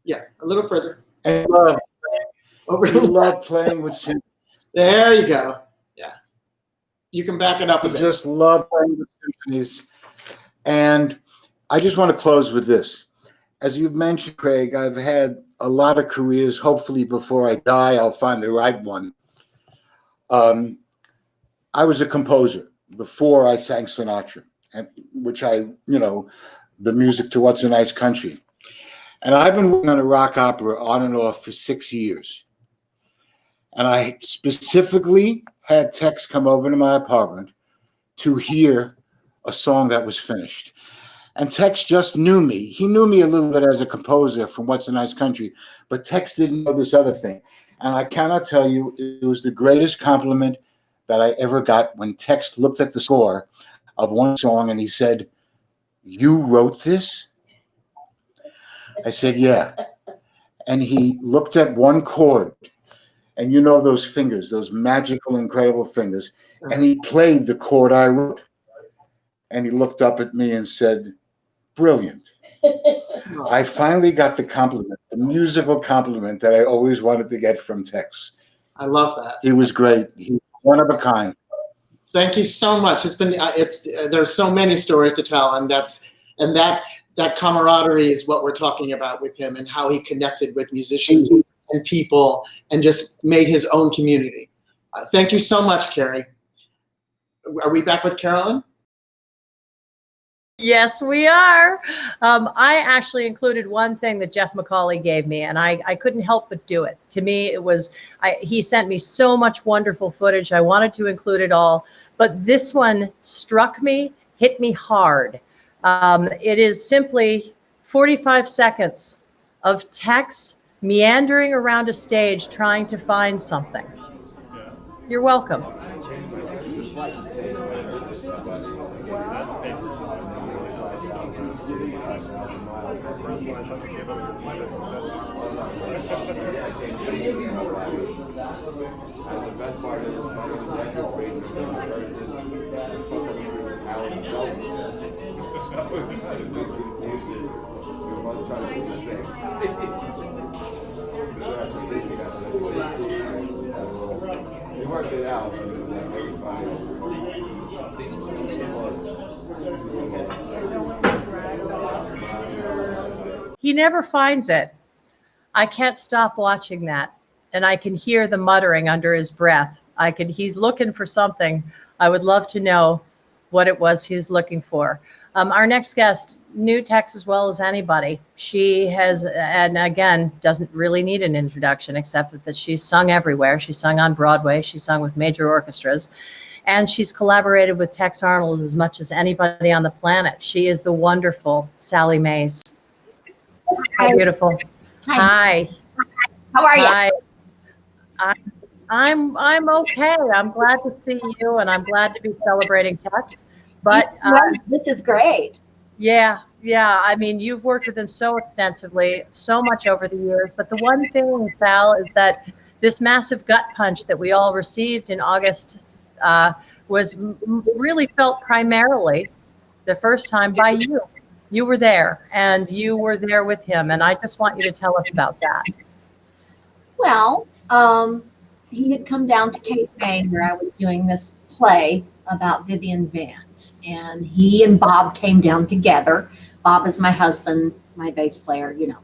Yeah, a little further. I love playing with symphonies. There you go. Yeah. You can back it up a I bit. just love playing with symphonies. And I just want to close with this. As you've mentioned, Craig, I've had a lot of careers. Hopefully before I die, I'll find the right one. I was a composer before I sang Sinatra, which the music to What's a Nice Country. And I've been working on a rock opera on and off for 6 years. And I specifically had Tex come over to my apartment to hear a song that was finished. And Tex just knew me. He knew me a little bit as a composer from What's a Nice Country, but Tex didn't know this other thing. And I cannot tell you, it was the greatest compliment that I ever got when Tex looked at the score of one song and he said, "You wrote this?" I said, "Yeah." And he looked at one chord, and you know those fingers, those magical, incredible fingers, and he played the chord I wrote. And he looked up at me and said, "Brilliant." I finally got the compliment, the musical compliment that I always wanted to get from Tex. I love that. He was great. He was one of a kind. Thank you so much. There's so many stories to tell, and that camaraderie is what we're talking about with him, and how he connected with musicians and people and just made his own community. Thank you so much, Cary. Are we back with Carolyn? Yes, we are. I actually included one thing that Jeff Macauley gave me, and I couldn't help but do it. To me, it was, he sent me so much wonderful footage. I wanted to include it all, but this one struck me, hit me hard. It is simply 45 seconds of Tex meandering around a stage trying to find something. You're welcome. We worked it out. He never finds it. I can't stop watching that. And I can hear the muttering under his breath. He's looking for something. I would love to know what it was he's looking for. Our next guest knew Tex as well as anybody. She has, and again, doesn't really need an introduction, except that she's sung everywhere. She's sung on Broadway. She's sung with major orchestras. And she's collaborated with Tex Arnold as much as anybody on the planet. She is the wonderful Sally Mays. Hi, beautiful. Hi. How are you? Hi. I'm okay. I'm glad to see you, and I'm glad to be celebrating Tex. But this is great. Yeah. I mean, you've worked with him so extensively, so much over the years. But the one thing, Sal, is that this massive gut punch that we all received in August was really felt primarily the first time by you. You were there, and you were there with him. And I just want you to tell us about that. Well, he had come down to Cape May where I was doing this play about Vivian Vance, and he and Bob came down together. Bob is my husband, my bass player, you know.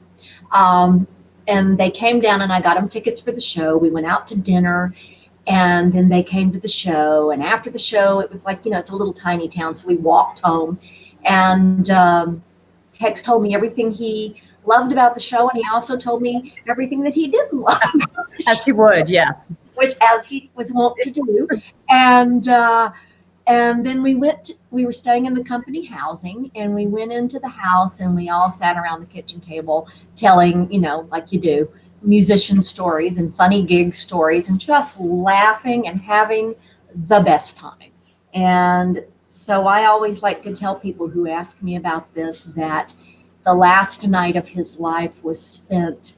And they came down, and I got them tickets for the show. We went out to dinner, and then they came to the show. And after the show, it was like, you know, it's a little tiny town, so we walked home. And Tex told me everything he loved about the show, and he also told me everything that he didn't love. As he would, yes. Which, as he was wont to do. And then we were staying in the company housing, and we went into the house, and we all sat around the kitchen table telling, you know, like you do, musician stories and funny gig stories, and just laughing and having the best time. And so I always like to tell people who ask me about this that the last night of his life was spent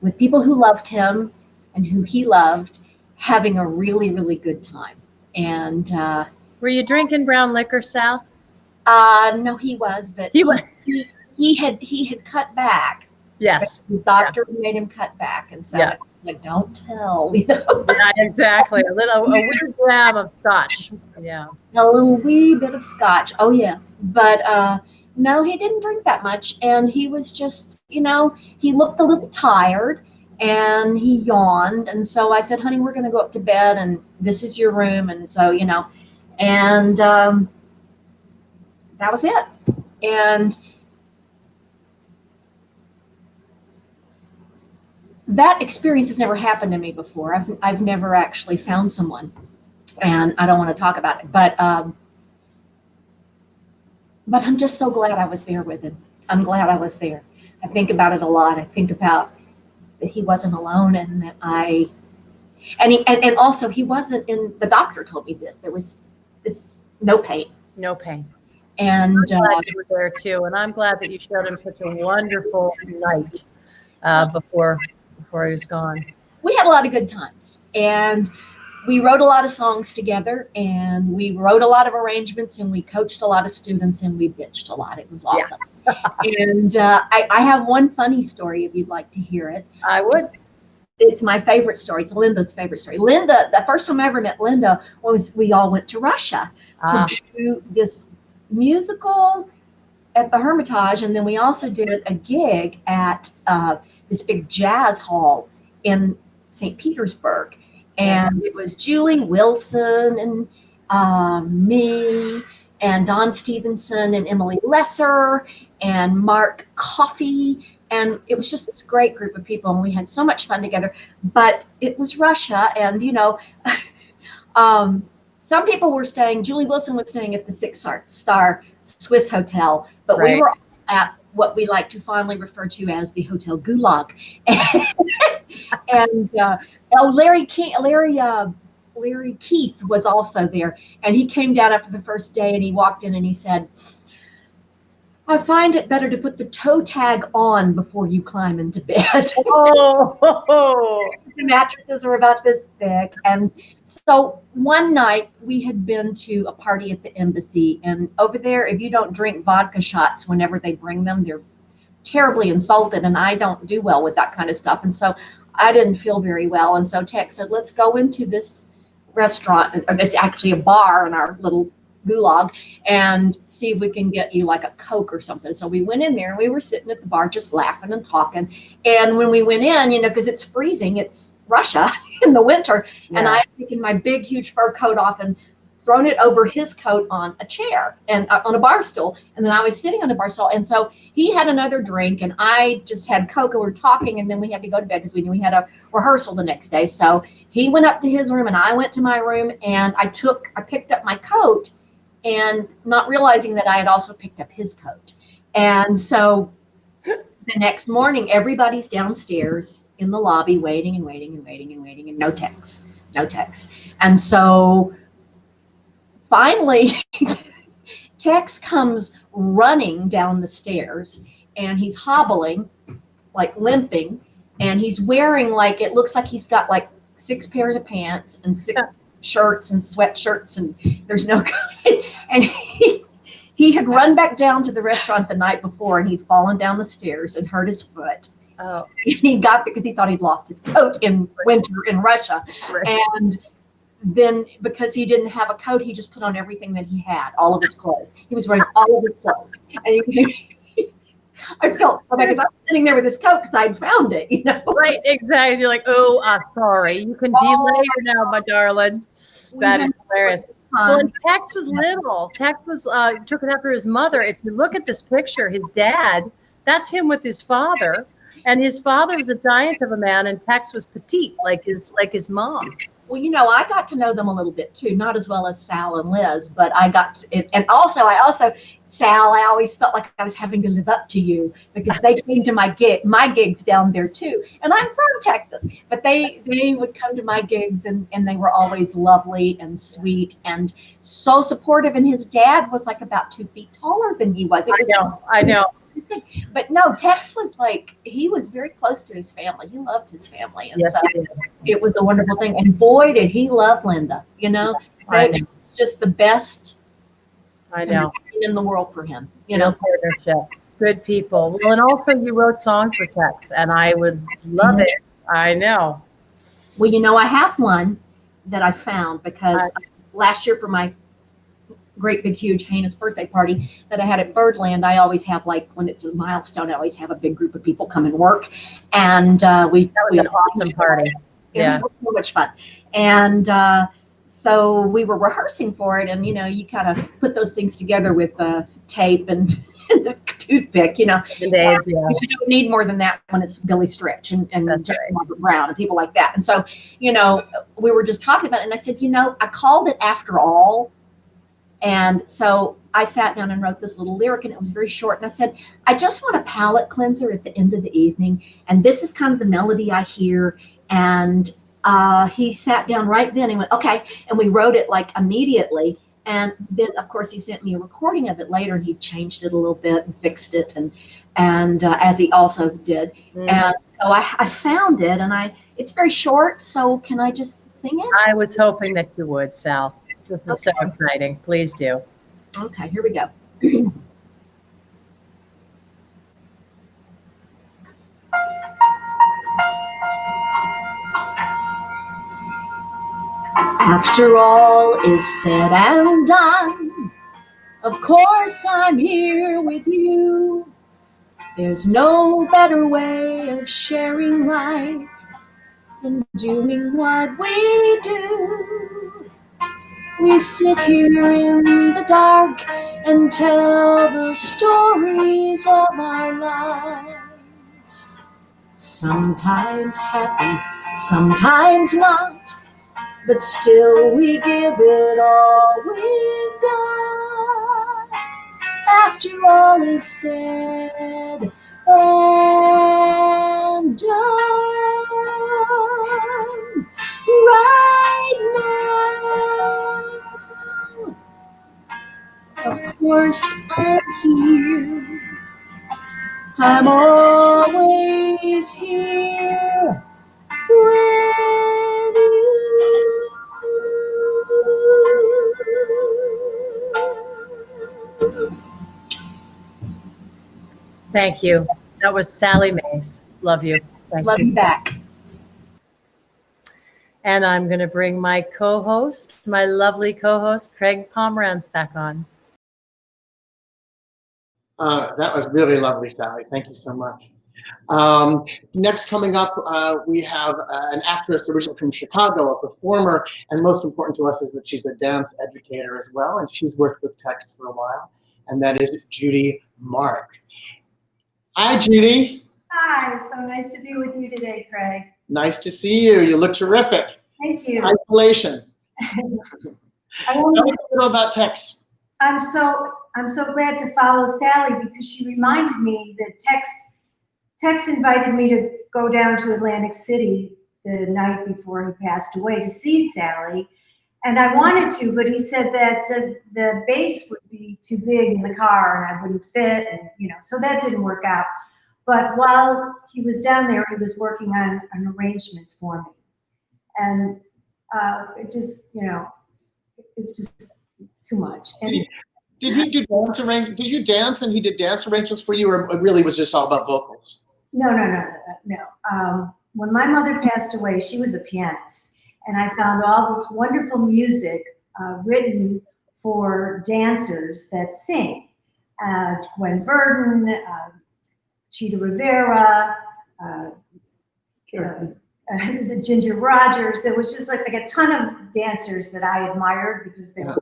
with people who loved him and who he loved, having a really, really good time. And were you drinking brown liquor, Sal? No, he was, but He was. he had cut back. Yes. The doctor made him cut back, and so Yeah. like, don't tell, you know. Yeah, exactly. A wee gram of scotch. Yeah. A little wee bit of scotch. Oh yes, but no, he didn't drink that much, and he was just, you know, he looked a little tired, and he yawned, and so I said, "Honey, we're going to go up to bed, and this is your room," and so, you know, and that was it, and that experience has never happened to me before. I've never actually found someone, and I don't want to talk about it, but I'm just so glad I was there with him. I'm glad I was there. I think about it a lot. I think about that he wasn't alone, and that and also he wasn't in. The doctor told me this. There was no pain. No pain. And I'm glad you were there too, and I'm glad that you showed him such a wonderful night before he was gone. We had a lot of good times, and we wrote a lot of songs together, and we wrote a lot of arrangements, and we coached a lot of students, and we bitched a lot. It was awesome. Yeah. And I have one funny story if you'd like to hear it. I would. It's my favorite story. It's Linda's favorite story. Linda, the first time I ever met Linda was we all went to Russia to do this musical at the Hermitage, and then we also did a gig at this big jazz hall in St. Petersburg. And it was Julie Wilson and me and Don Stevenson and Emily Lesser and Mark Coffey. And it was just this great group of people, and we had so much fun together. But it was Russia, and, you know, some people were staying, Julie Wilson was staying at the 6-star Swiss hotel, but we were at what we like to fondly refer to as the Hotel Gulag. And Larry Keith was also there, and he came down after the first day, and he walked in and he said, "I find it better to put the toe tag on before you climb into bed." Oh. The mattresses were about this thick. And so one night we had been to a party at the embassy, and over there, if you don't drink vodka shots whenever they bring them, they're terribly insulted, and I don't do well with that kind of stuff. And so I didn't feel very well. And so Tex said, "Let's go into this restaurant." It's actually a bar in our little gulag, and see if we can get you like a Coke or something. So we went in there, and we were sitting at the bar just laughing and talking. And when we went in, you know, because it's freezing, it's Russia in the winter, and I had taken my big, huge fur coat off and thrown it over his coat on a chair and on a bar stool. And then I was sitting on the bar stool. And so he had another drink, and I just had Coke, and we were talking, and then we had to go to bed because we knew we had a rehearsal the next day. So he went up to his room, and I went to my room, and I picked up my coat, and not realizing that I had also picked up his coat. And so the next morning, everybody's downstairs in the lobby waiting and waiting and waiting and waiting, and no Tex. And so finally, Tex comes running down the stairs, and he's hobbling, like limping, and he's wearing like, it looks like he's got like 6 pairs of pants and 6 shirts and sweatshirts, and there's no good. And he had run back down to the restaurant the night before, and he'd fallen down the stairs and hurt his foot. Oh. He got because he thought he'd lost his coat in winter in Russia. Right. And then because he didn't have a coat, he just put on everything that he had, all of his clothes. He was wearing all of his clothes. And I felt so bad because I was sitting there with his coat because I'd found it, you know. Right, exactly. You're like, "Oh, sorry. You can delay now, my darling." That is hilarious. Well, and Tex was little. Tex was took it after his mother. If you look at this picture, his dad, that's him with his father, and his father was a giant of a man, and Tex was petite, like his mom. Well, you know, I got to know them a little bit too, not as well as Sal and Liz, but I got it. And also, Sal, I always felt like I was having to live up to you because they came to my gigs down there too. And I'm from Texas, but they would come to my gigs, and they were always lovely and sweet and so supportive. And his dad was like about 2 feet taller than he was. I know. But no, Tex was like, he was very close to his family. He loved his family. And so it was a wonderful thing. And boy, did he love Linda, you know. It's just the best. I know. in the world for him, you Real know. partnership. Good people. Well, and also you wrote songs for Tex, and I would love it. I know. Well, you know, I have one that I found because last year for my great big huge heinous birthday party that I had at Birdland, I always have, like, when it's a milestone, I always have a big group of people come and work, and that was an awesome party. Yeah, it was so much fun. And so we were rehearsing for it, and you know, you kind of put those things together with tape and a toothpick, you know. Band-Aids, yeah. You don't need more than that when it's Billy Stritch and Jack Robert Brown and people like that. And so, you know, we were just talking about it, and I said, you know, I called it After All. And so I sat down and wrote this little lyric, and it was very short. And I said, I just want a palate cleanser at the end of the evening. And this is kind of the melody I hear. And he sat down right then and went, okay. And we wrote it like immediately. And then, of course, he sent me a recording of it later, and he changed it a little bit and fixed it, and as he also did. And so I found it, and it's very short. So can I just sing it? I was hoping that you would, Sal. This is so exciting. Please do. Okay, here we go. After all is said and done, of course I'm here with you. There's no better way of sharing life than doing what we do. We sit here in the dark and tell the stories of our lives. Sometimes happy, sometimes not, but still we give it all we've got. After all is said and done, right now, of course I'm here. I'm always here with you. Thank you. That was Sally Mays. Love you. Thank Love you back. And I'm going to bring my co-host, my lovely co-host, Craig Pomeranz, back on. That was really lovely, Sally. Thank you so much. Next coming up, we have an actress originally from Chicago, a performer, and most important to us is that she's a dance educator as well, and she's worked with Tex for a while, and that is Judy Mark. Hi, Judy. Hi, so nice to be with you today, Craig. Nice to see you. You look terrific. Thank you. Isolation. Tell us a little about Tex. I'm so glad to follow Sally because she reminded me that Tex invited me to go down to Atlantic City the night before he passed away to see Sally. And I wanted to, but he said that the bass would be too big in the car and I wouldn't fit, and so that didn't work out. But while he was down there, he was working on an arrangement for me, and it just, it's just too much. And did he do dance arrangements? Did you dance and he did dance arrangements for you, or it really was just all about vocals? No. When my mother passed away, she was a pianist. And I found all this wonderful music written for dancers that sing. Gwen Verdon, Chita Rivera, the Ginger Rogers. It was just like a ton of dancers that I admired because they were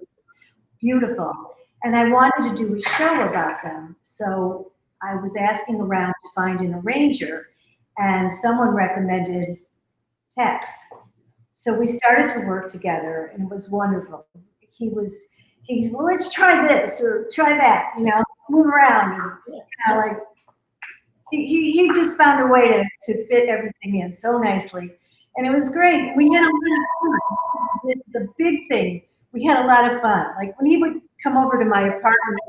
beautiful. And I wanted to do a show about them. So I was asking around to find an arranger, and someone recommended Tex. So we started to work together, and it was wonderful. He's well, let's try this or try that, move around, and like he just found a way to fit everything in so nicely, and it was great. We had a lot of fun. The big thing, we had a lot of fun. Like when he would come over to my apartment.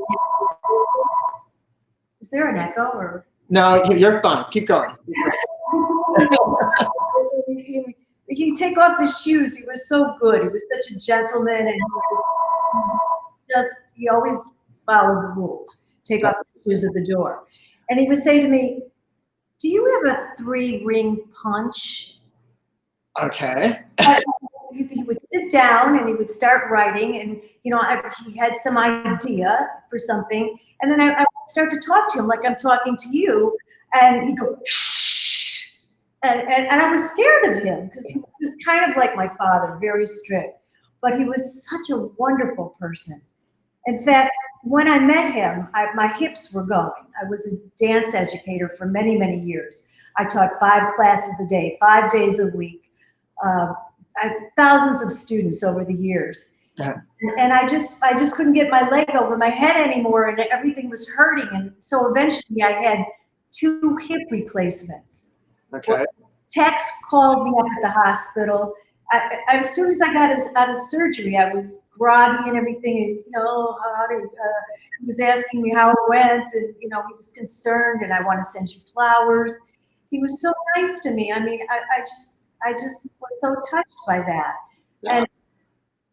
Is there an echo or? No, you're fine. Keep going. He'd take off his shoes. He was so good. He was such a gentleman, and he always follow the rules, take off your shoes at the door. And he would say to me, do you have a 3-ring punch? Okay. He would sit down and he would start writing, and he had some idea for something, and then I would start to talk to him like I'm talking to you, and he'd go shh, and I was scared of him because he was kind of like my father, very strict, but he was such a wonderful person. In fact, when I met him, my hips were going. I was a dance educator for many, many years. I taught 5 classes a day, 5 days a week. I had thousands of students over the years. Yeah. And I just couldn't get my leg over my head anymore, and everything was hurting. And so eventually I had 2 hip replacements. Okay. Tex called me up at the hospital. As soon as I got out of surgery, I was groggy and everything. And, he was asking me how it went, and, he was concerned, and I want to send you flowers. He was so nice to me. I mean, I just was so touched by that. Yeah. And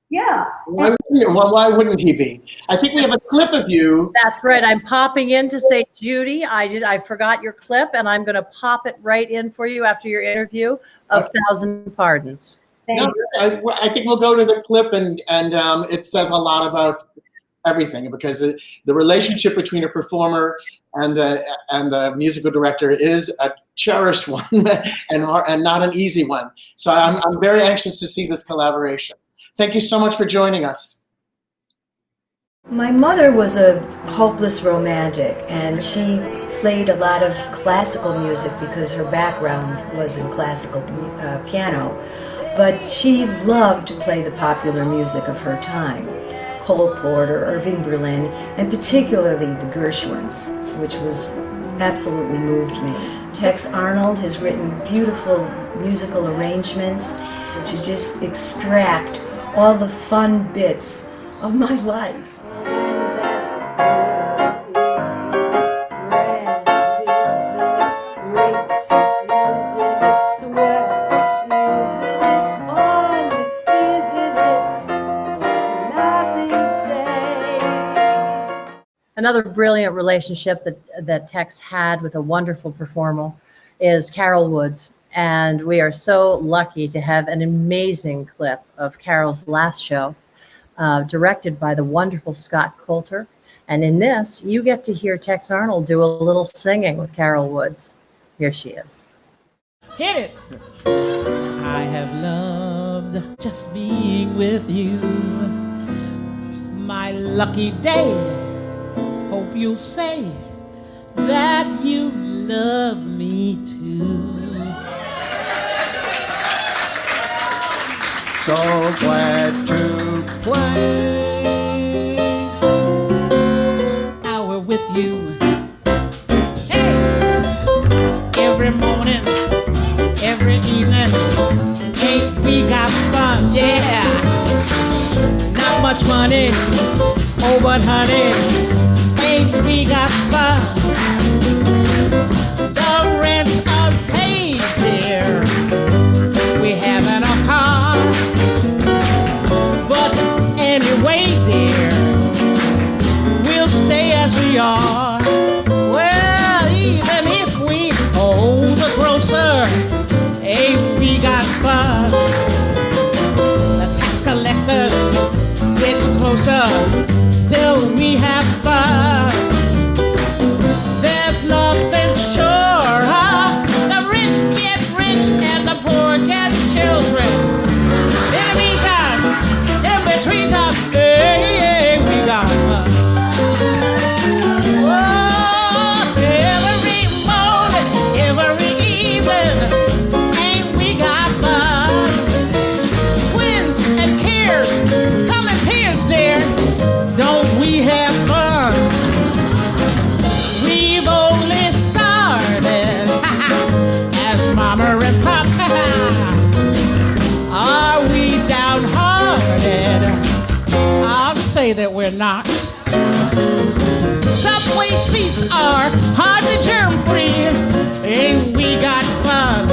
yeah. Why wouldn't he be? I think we have a clip of you. That's right. I'm popping in to say, Judy, I forgot your clip, and I'm going to pop it right in for you after your interview of 1,000 Pardons. I think we'll go to the clip, and it says a lot about everything, because the relationship between a performer and the musical director is a cherished one and not an easy one. So I'm very anxious to see this collaboration. Thank you so much for joining us. My mother was a hopeless romantic, and she played a lot of classical music because her background was in classical piano, but she loved to play the popular music of her time. Cole Porter, Irving Berlin, and particularly the Gershwins, which was absolutely moved me. Tex Arnold has written beautiful musical arrangements to just extract all the fun bits of my life. Another brilliant relationship that Tex had with a wonderful performer is Carol Woods. And we are so lucky to have an amazing clip of Carol's last show, directed by the wonderful Scott Coulter. And in this, you get to hear Tex Arnold do a little singing with Carol Woods. Here she is. Hit it! I have loved just being with you. My lucky day. Hope you'll say that you love me too. So glad to play. Hour with you. Hey! Every morning, every evening, ain't we got fun? Yeah! Not much money, oh but honey, ain't we got fun? The rents are paid, dear. We haven't a car, but anyway, dear, we'll stay as we are. Well, even if we owe the grocer, ain't we got fun? The tax collectors get closer, still we have fun. There's nothing sure, huh? The rich get rich and the poor get children. In the meantime, in between time, hey, we got fun. Oh, every morning, every evening, ain't we got fun? Twins and cares, come in pairs, dear. Don't we have fun? We've only started as Mama and Papa. Are we downhearted? I'll say that we're not. Subway seats are hard to germ-free. Ain't we got fun?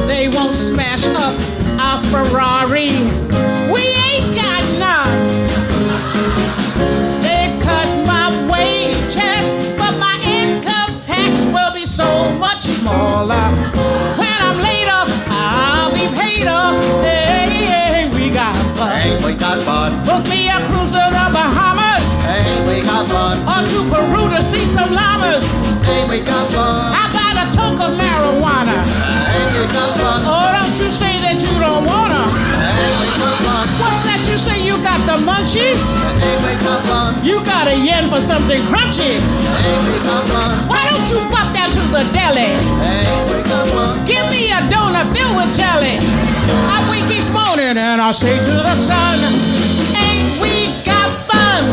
They won't smash up our Ferrari. We ain't got none. we got fun. Book me a cruise to the Bahamas. Hey, we got fun. Or to Peru to see some llamas. Hey, we got fun. How about a toke of marijuana? Hey, we got fun. Oh, don't you say that you don't wanna. Hey, we got fun. What's that you say you got the munchies? Hey, we got fun. You got a yen for something crunchy. Hey, we got fun. Why don't you pop down to the deli? Hey, we got fun. Give me a donut filled with jelly. I wake each morning and I say to the sun, ain't we got fun?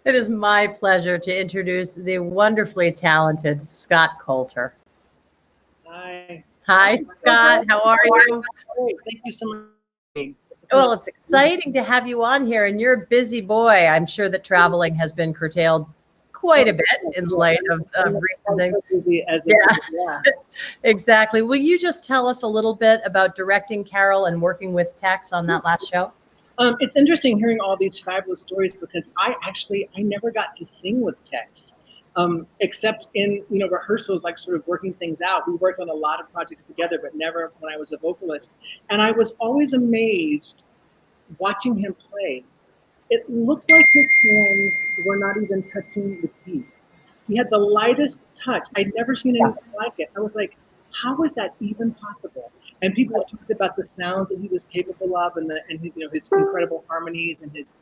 It is my pleasure to introduce the wonderfully talented Scott Coulter. Hi. Hi, Scott. How are you? Great. Thank you so much. Well, it's exciting to have you on here, and you're a busy boy. I'm sure that traveling has been curtailed quite a bit in light of recent things. So busy as Yeah, exactly. Will you just tell us a little bit about directing Carol and working with Tex on that last show? It's interesting hearing all these fabulous stories because I never got to sing with Tex, except in rehearsals, like sort of working things out. We worked on a lot of projects together, but never when I was a vocalist. And I was always amazed watching him play. It looked like his hands were not even touching the keys. He had the lightest touch. I'd never seen anything like it. I was like, how is that even possible? And people have talked about the sounds that he was capable of, and his incredible harmonies and his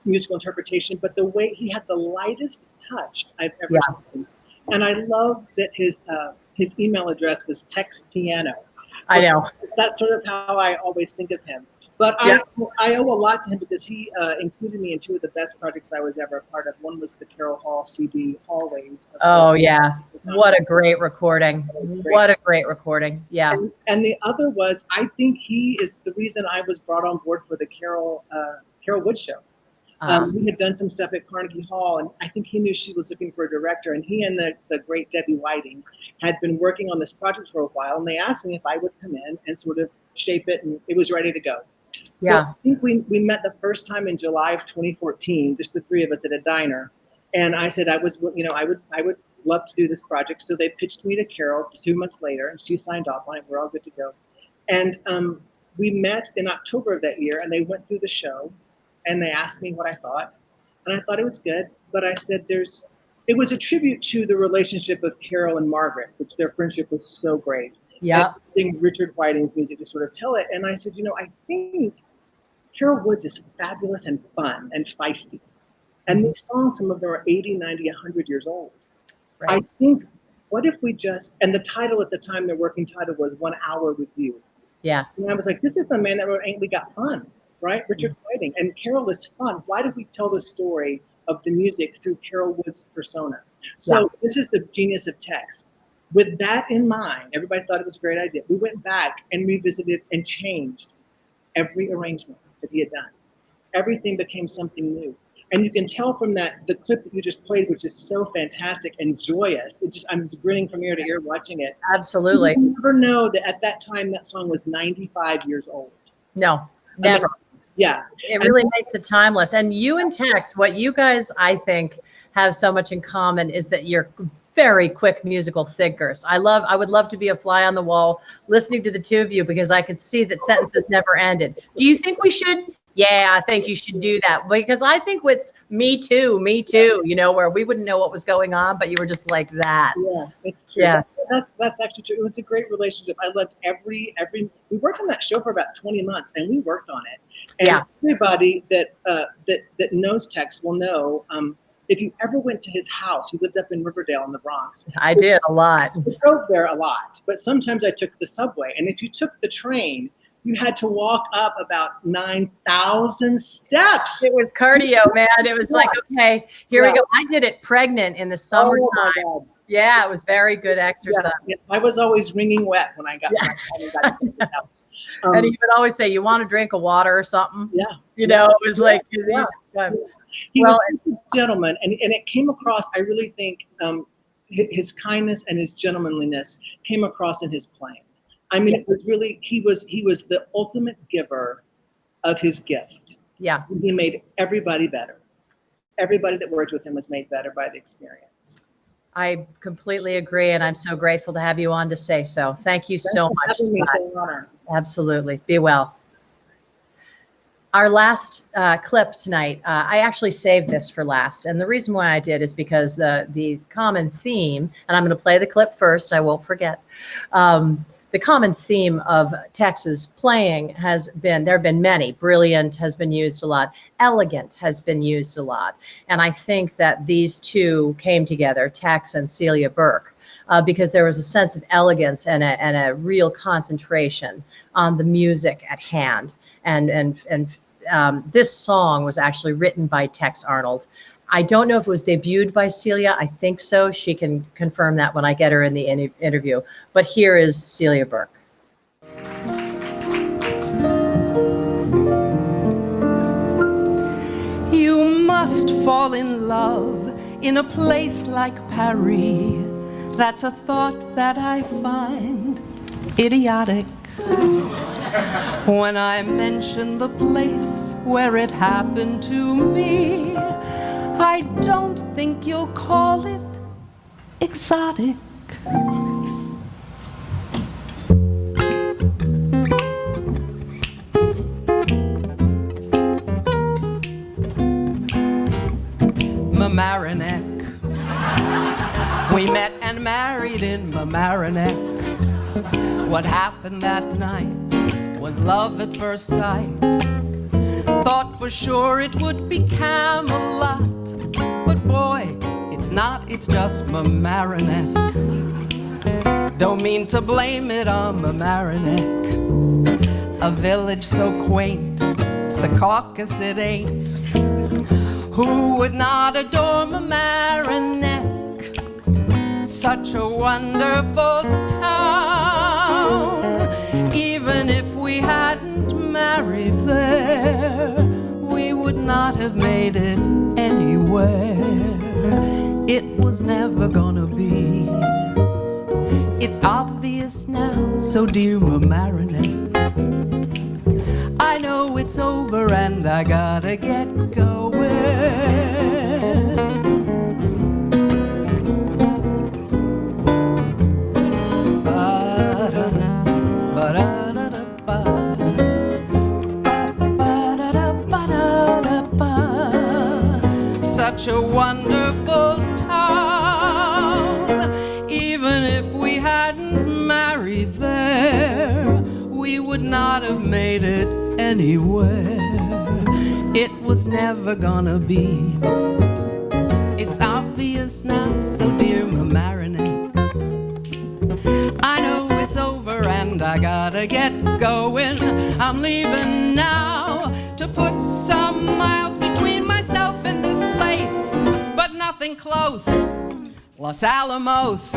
musical interpretation. But the way he had the lightest touch I've ever seen. And I love that his email address was Tex Piano. I know. That's sort of how I always think of him. But I owe a lot to him because he included me in two of the best projects I was ever a part of. One was the Carol Hall CD, Hallways. Oh, yeah. What a great recording. What a great recording. Yeah. And the other was, I think he is the reason I was brought on board for the Carol Wood Show. We had done some stuff at Carnegie Hall, and I think he knew she was looking for a director. And he and the great Debbie Whiting had been working on this project for a while, and they asked me if I would come in and sort of shape it, and it was ready to go. Yeah. So I think we met the first time in July of 2014, just the three of us at a diner. And I said I would love to do this project. So they pitched me to Carol 2 months later, and she signed off on it. We're all good to go. And we met in October of that year, and they went through the show, and they asked me what I thought. And I thought it was good, but I said it was a tribute to the relationship of Carol and Margaret, which their friendship was so great. Yeah. Using Richard Whiting's music to sort of tell it. And I said, I think Carol Woods is fabulous and fun and feisty. And these songs, some of them are 80, 90, 100 years old. Right. I think, what if we and the title at the time, their working title was 1 Hour with You. Yeah. And I was like, this is the man that wrote Ain't We Got Fun, right? Richard Whiting. And Carol is fun. Why did we tell the story of the music through Carol Woods' persona? So this is the genius of Tex. With that in mind, everybody thought it was a great idea. We went back and revisited and changed every arrangement that he had done. Everything became something new. And you can tell from the clip that you just played, which is so fantastic and joyous. I'm just grinning from ear to ear watching it. Absolutely. You never know that at that time, that song was 95 years old. No, never. Yeah. It really makes it timeless. And you and Tex, what you guys, I think, have so much in common is that you're very quick musical thinkers. I would love to be a fly on the wall listening to the two of you because I could see that sentences never ended. Do you think we should? Yeah, I think you should do that because I think it's me too, where we wouldn't know what was going on, but you were just like that. Yeah, it's true. Yeah. That's actually true. It was a great relationship. I loved every, we worked on that show for about 20 months and we worked on it. And everybody that knows Tex will know, if you ever went to his house, he lived up in Riverdale in the Bronx. I did a lot. I drove there a lot, but sometimes I took the subway. And if you took the train, you had to walk up about 9,000 steps. It was cardio, man. It was like, okay, here we go. I did it pregnant in the summertime. Oh, yeah, it was very good exercise. Yeah, yes, I was always wringing wet when I got to his house. And he would always say, you want a drink of water or something? Yeah. It was like, he was a gentleman, and it came across, I really think, his kindness and his gentlemanliness came across in his playing. I mean, it was really, he was the ultimate giver of his gift. Yeah. He made everybody better. Everybody that worked with him was made better by the experience. I completely agree, and I'm so grateful to have you on to say so. Thank you so much, Having me, Scott. it's an honor. Absolutely. Be well. Our last clip tonight, I actually saved this for last. And the reason why I did is because the common theme, and I'm going to play the clip first, I won't forget. The common theme of Tex's playing has been, there have been many. Brilliant has been used a lot. Elegant has been used a lot. And I think that these two came together, Tex and Celia Burke, because there was a sense of elegance and a real concentration on the music at hand. And this song was actually written by Tex Arnold. I don't know if it was debuted by Celia. I think so. She can confirm that when I get her in the interview. But here is Celia Burke. You must fall in love in a place like Paris. That's a thought that I find idiotic. When I mention the place where it happened to me, I don't think you'll call it exotic. Mamaroneck. We met and married in Mamaroneck. What happened that night was love at first sight. Thought for sure it would be Camelot, but boy, it's not, it's just Mamaroneck. Don't mean to blame it on Mamaroneck, a village so quaint, Secaucus it ain't. Who would not adore Mamaroneck? Such a wonderful town. Even if we hadn't married there, we would not have made it anywhere. It was never gonna be. It's obvious now, so dear Mamaroneck, I know it's over and I gotta get going. Such a wonderful town. Even if we hadn't married there, we would not have made it anywhere. It was never gonna be. It's obvious now, so dear Mamaroneck, I know it's over and I gotta get going. I'm leaving now to put some miles between myself and this place, but nothing close. Los Alamos,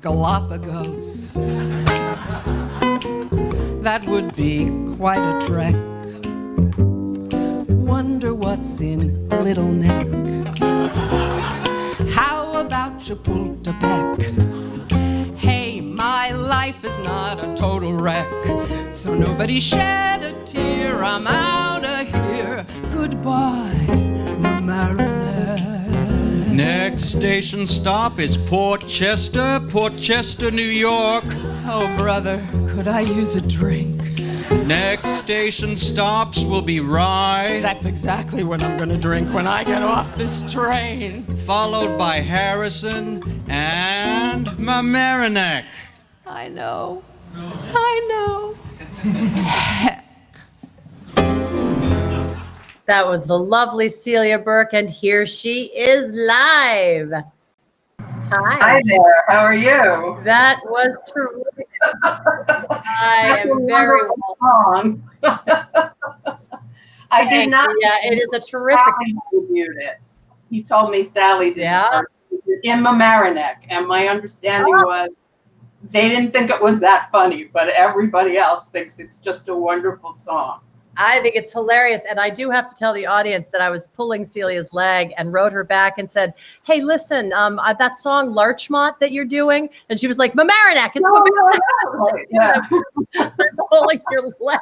Galapagos. That would be quite a trek. Wonder what's in Little Neck. How about Chapultepec? Hey, my life is not a total wreck, so nobody shed a tear. I'm out of here. Goodbye, Mamaroneck. Next station stop is Port Chester, New York. Oh, brother, could I use a drink? Next station stops will be Rye. That's exactly what I'm gonna drink when I get off this train. Followed by Harrison and Mamaroneck. I know. I know. That was the lovely Celia Burke, and here she is live. Hi there. How are you? That was terrific. I am very wrong. I did not. Yeah, it is a terrific. Reviewed it. He told me Sally did. Yeah. In Mamaroneck, and my understanding was they didn't think it was that funny, but everybody else thinks it's just a wonderful song. I think it's hilarious. And I do have to tell the audience that I was pulling Celia's leg and wrote her back and said, hey, listen, that song Larchmont that you're doing. And she was like, Mamaroneck, it's Mamaroneck. Yeah. I'm pulling your leg.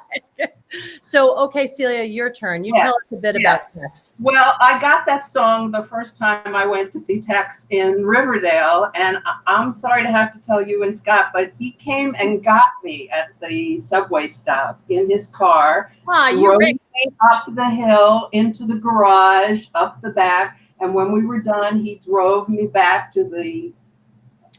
So, okay, Celia, your turn. You tell us a bit about Tex. Well, I got that song the first time I went to see Tex in Riverdale, and I'm sorry to have to tell you and Scott, but he came and got me at the subway stop in his car. You rode up the hill into the garage, up the back, and when we were done, he drove me back to the.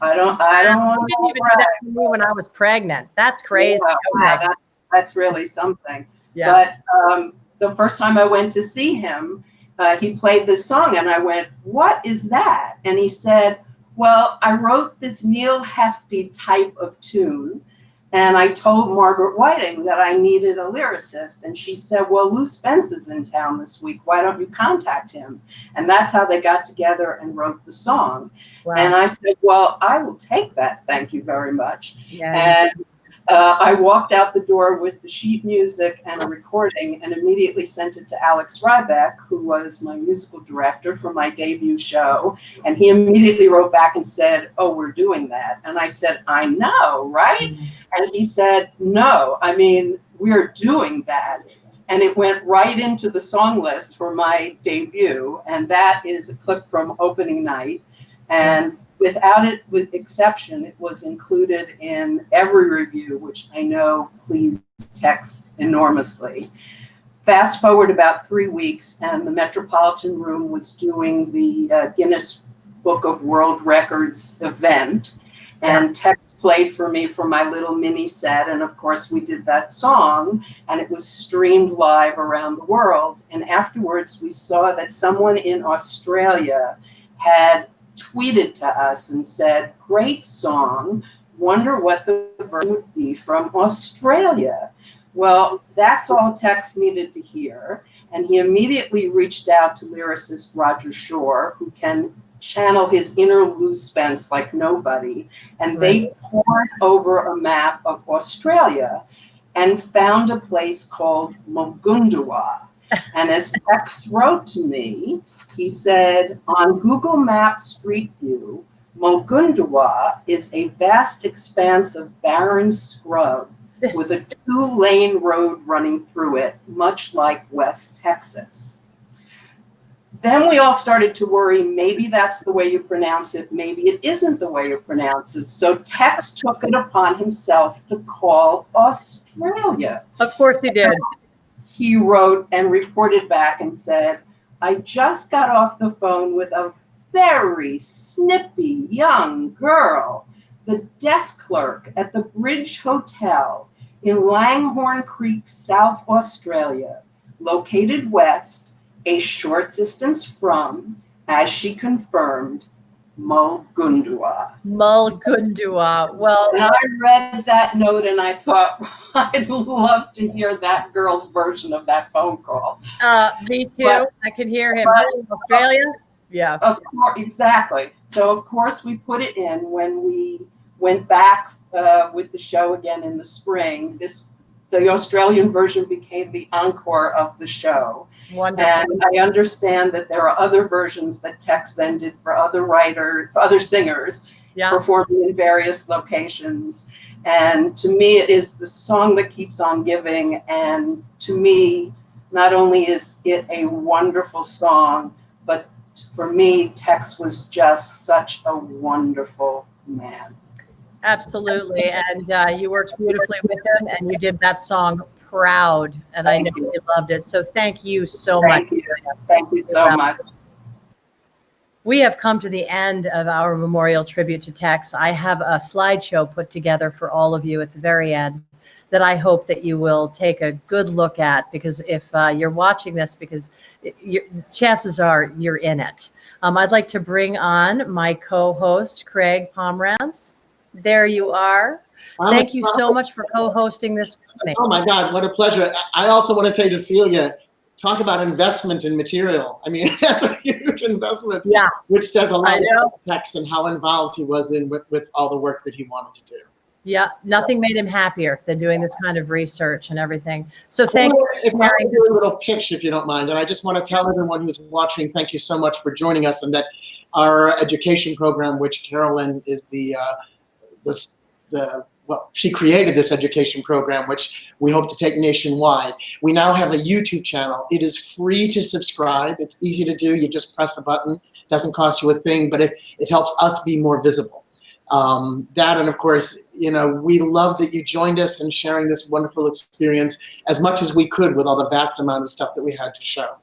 I don't want to. Didn't even do that for me when I was pregnant. That's crazy. Yeah, that's really something. Yeah. But the first time I went to see him, he played this song, and I went, "What is that?" And he said, "Well, I wrote this Neil Hefti type of tune, and I told Margaret Whiting that I needed a lyricist, and she said, well, Lou Spence is in town this week. Why don't you contact him?" And that's how they got together and wrote the song. Wow. And I said, well, I will take that. Thank you very much. Yeah. And I walked out the door with the sheet music and a recording and immediately sent it to Alex Ryback, who was my musical director for my debut show. And he immediately wrote back and said, "Oh, we're doing that." And I said, "I know, right?" And he said, "No, I mean, we're doing that." And it went right into the song list for my debut. And that is a clip from opening night. And without it, with exception, it was included in every review, which I know pleased Tex enormously. Fast forward about 3 weeks, and the Metropolitan Room was doing the Guinness Book of World Records event, and Tex played for me for my little mini set, and of course we did that song, and it was streamed live around the world. And afterwards, we saw that someone in Australia had tweeted to us and said, "Great song, wonder what the version would be from Australia." Well, that's all Tex needed to hear, and he immediately reached out to lyricist Roger Shore, who can channel his inner Lou Spence like nobody, and they poured over a map of Australia and found a place called Mogundua. And as Tex wrote to me, he said, on Google Maps Street View, Mogundua is a vast expanse of barren scrub with a 2-lane road running through it, much like West Texas. Then we all started to worry, maybe that's the way you pronounce it, maybe it isn't the way you pronounce it. So Tex took it upon himself to call Australia. Of course he did. He wrote and reported back and said, "I just got off the phone with a very snippy young girl, the desk clerk at the Bridge Hotel in Langhorne Creek, South Australia, located west, a short distance from, as she confirmed, Mogundua." Mogundua. Well, and I read that note and I thought, I'd love to hear that girl's version of that phone call. Me too. But- I could hear him. but- Australia? Yeah. Of course, exactly. So of course we put it in when we went back with the show again in the spring. The Australian version became the encore of the show. Wonderful. And I understand that there are other versions that Tex then did for other singers, performing in various locations. And to me, it is the song that keeps on giving. And to me, not only is it a wonderful song, but for me, Tex was just such a wonderful man. Absolutely. And you worked beautifully with him, and you did that song proud. And I know you loved it. So thank you so much. Thank you so much. We have come to the end of our memorial tribute to Tex. I have a slideshow put together for all of you at the very end that I hope that you will take a good look at, because if you're watching this, because chances are you're in it. I'd like to bring on my co-host, Craig Pomerantz. There you are. Thank you so much for co-hosting this with me. Oh my God, what a pleasure. I also want to tell Cecilia, talk about investment in material. I mean, that's a huge investment, which says a lot about Tex and how involved he was in with all the work that he wanted to do. Yeah, nothing made him happier than doing this kind of research and everything. So thank you. If I can do a little pitch, if you don't mind, and I just want to tell everyone who's watching, thank you so much for joining us, and that our education program, which Carolyn is the well, she created this education program, which we hope to take nationwide. We now have a YouTube channel. It is free to subscribe. It's easy to do. You just press the button. It doesn't cost you a thing, but it helps us be more visible. That, and of course, you know, we love that you joined us in sharing this wonderful experience as much as we could with all the vast amount of stuff that we had to show.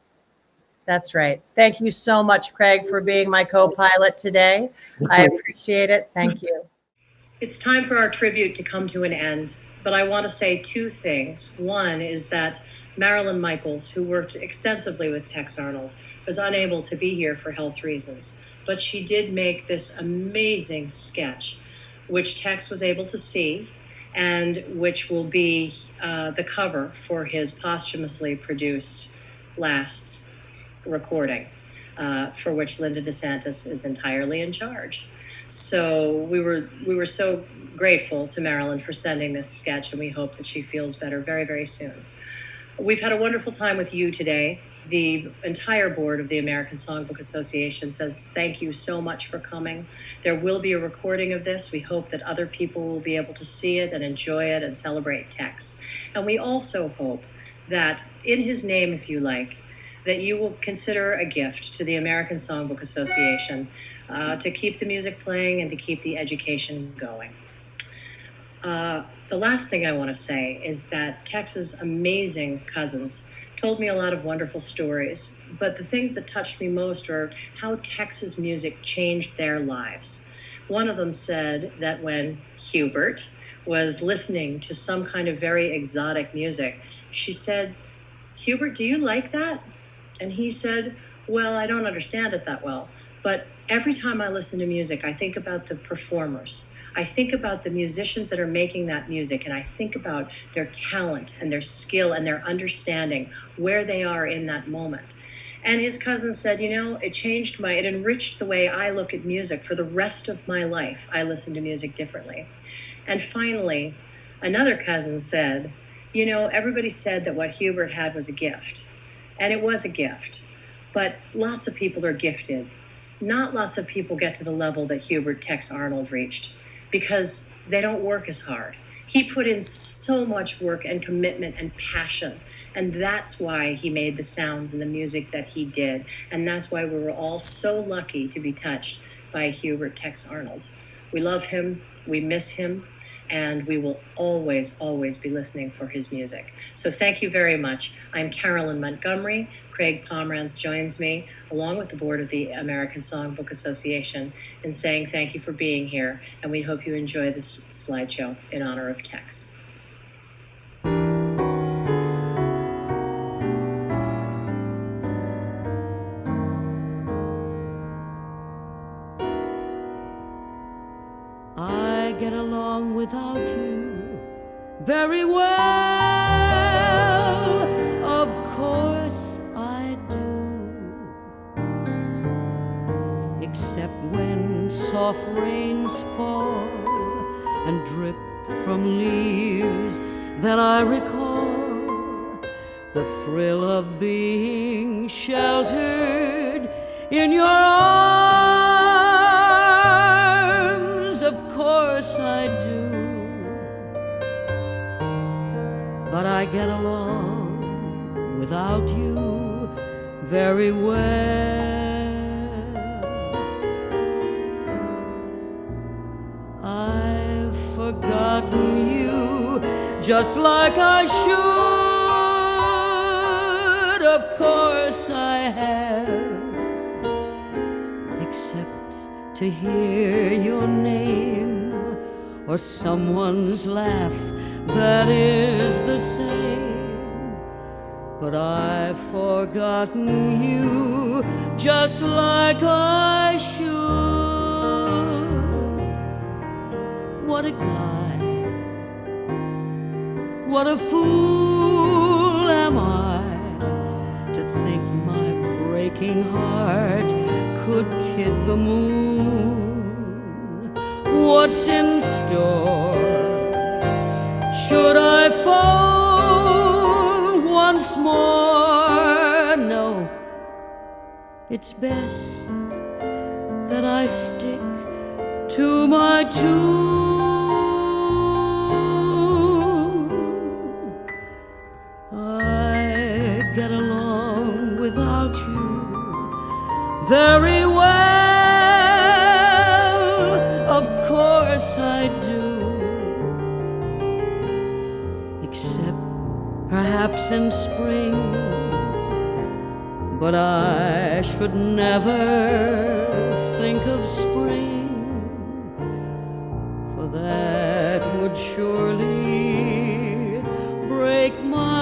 That's right. Thank you so much, Craig, for being my co-pilot today. I appreciate it. Thank you. It's time for our tribute to come to an end, but I want to say two things. One is that Marilyn Michaels, who worked extensively with Tex Arnold, was unable to be here for health reasons, but she did make this amazing sketch, which Tex was able to see, and which will be the cover for his posthumously produced last recording, for which Linda DeSantis is entirely in charge. So we were so grateful to Marilyn for sending this sketch, and we hope that she feels better very, very soon. We've had a wonderful time with you today. The entire board of the American Songbook Association says thank you so much for coming. There will be a recording of this. We hope that other people will be able to see it and enjoy it and celebrate Tex. And we also hope that in his name, if you like, that you will consider a gift to the American Songbook Association to keep the music playing and to keep the education going. The last thing I want to say is that Tex's amazing cousins told me a lot of wonderful stories, but the things that touched me most are how Tex's music changed their lives. One of them said that when Hubert was listening to some kind of very exotic music, she said, "Hubert, do you like that?" And he said, "Well, I don't understand it that well, but every time I listen to music, I think about the performers. I think about the musicians that are making that music, and I think about their talent and their skill and their understanding, where they are in that moment." And his cousin said, "You know, it enriched the way I look at music for the rest of my life. I listen to music differently." And finally, another cousin said, "You know, everybody said that what Hubert had was a gift. And it was a gift, but lots of people are gifted. Not lots of people get to the level that Hubert Tex Arnold reached because they don't work as hard. He put in so much work and commitment and passion, and that's why he made the sounds and the music that he did, and that's why we were all so lucky to be touched by Hubert Tex Arnold. We love him, we miss him, and we will always, always be listening for his music. So thank you very much. I'm Carolyn Montgomery. Craig Pomeranz joins me, along with the board of the American Songbook Association, in saying thank you for being here, and we hope you enjoy this slideshow in honor of Tex. I get along without you very well, of course I do, except when soft rains fall and drip from leaves, then I recall the thrill of being sheltered in your arms. Of course I do, but I get along without you very well. I've forgotten you just like I should. Of course I have, except to hear your name or someone's laugh that is the same. But I've forgotten you just like I should. What a guy, what a fool am I to think my breaking heart could kid the moon. What's in store? Should I fall once more? No, it's best that I stick to my tune. course I do. Except perhaps in spring, but I should never think of spring, for that would surely break my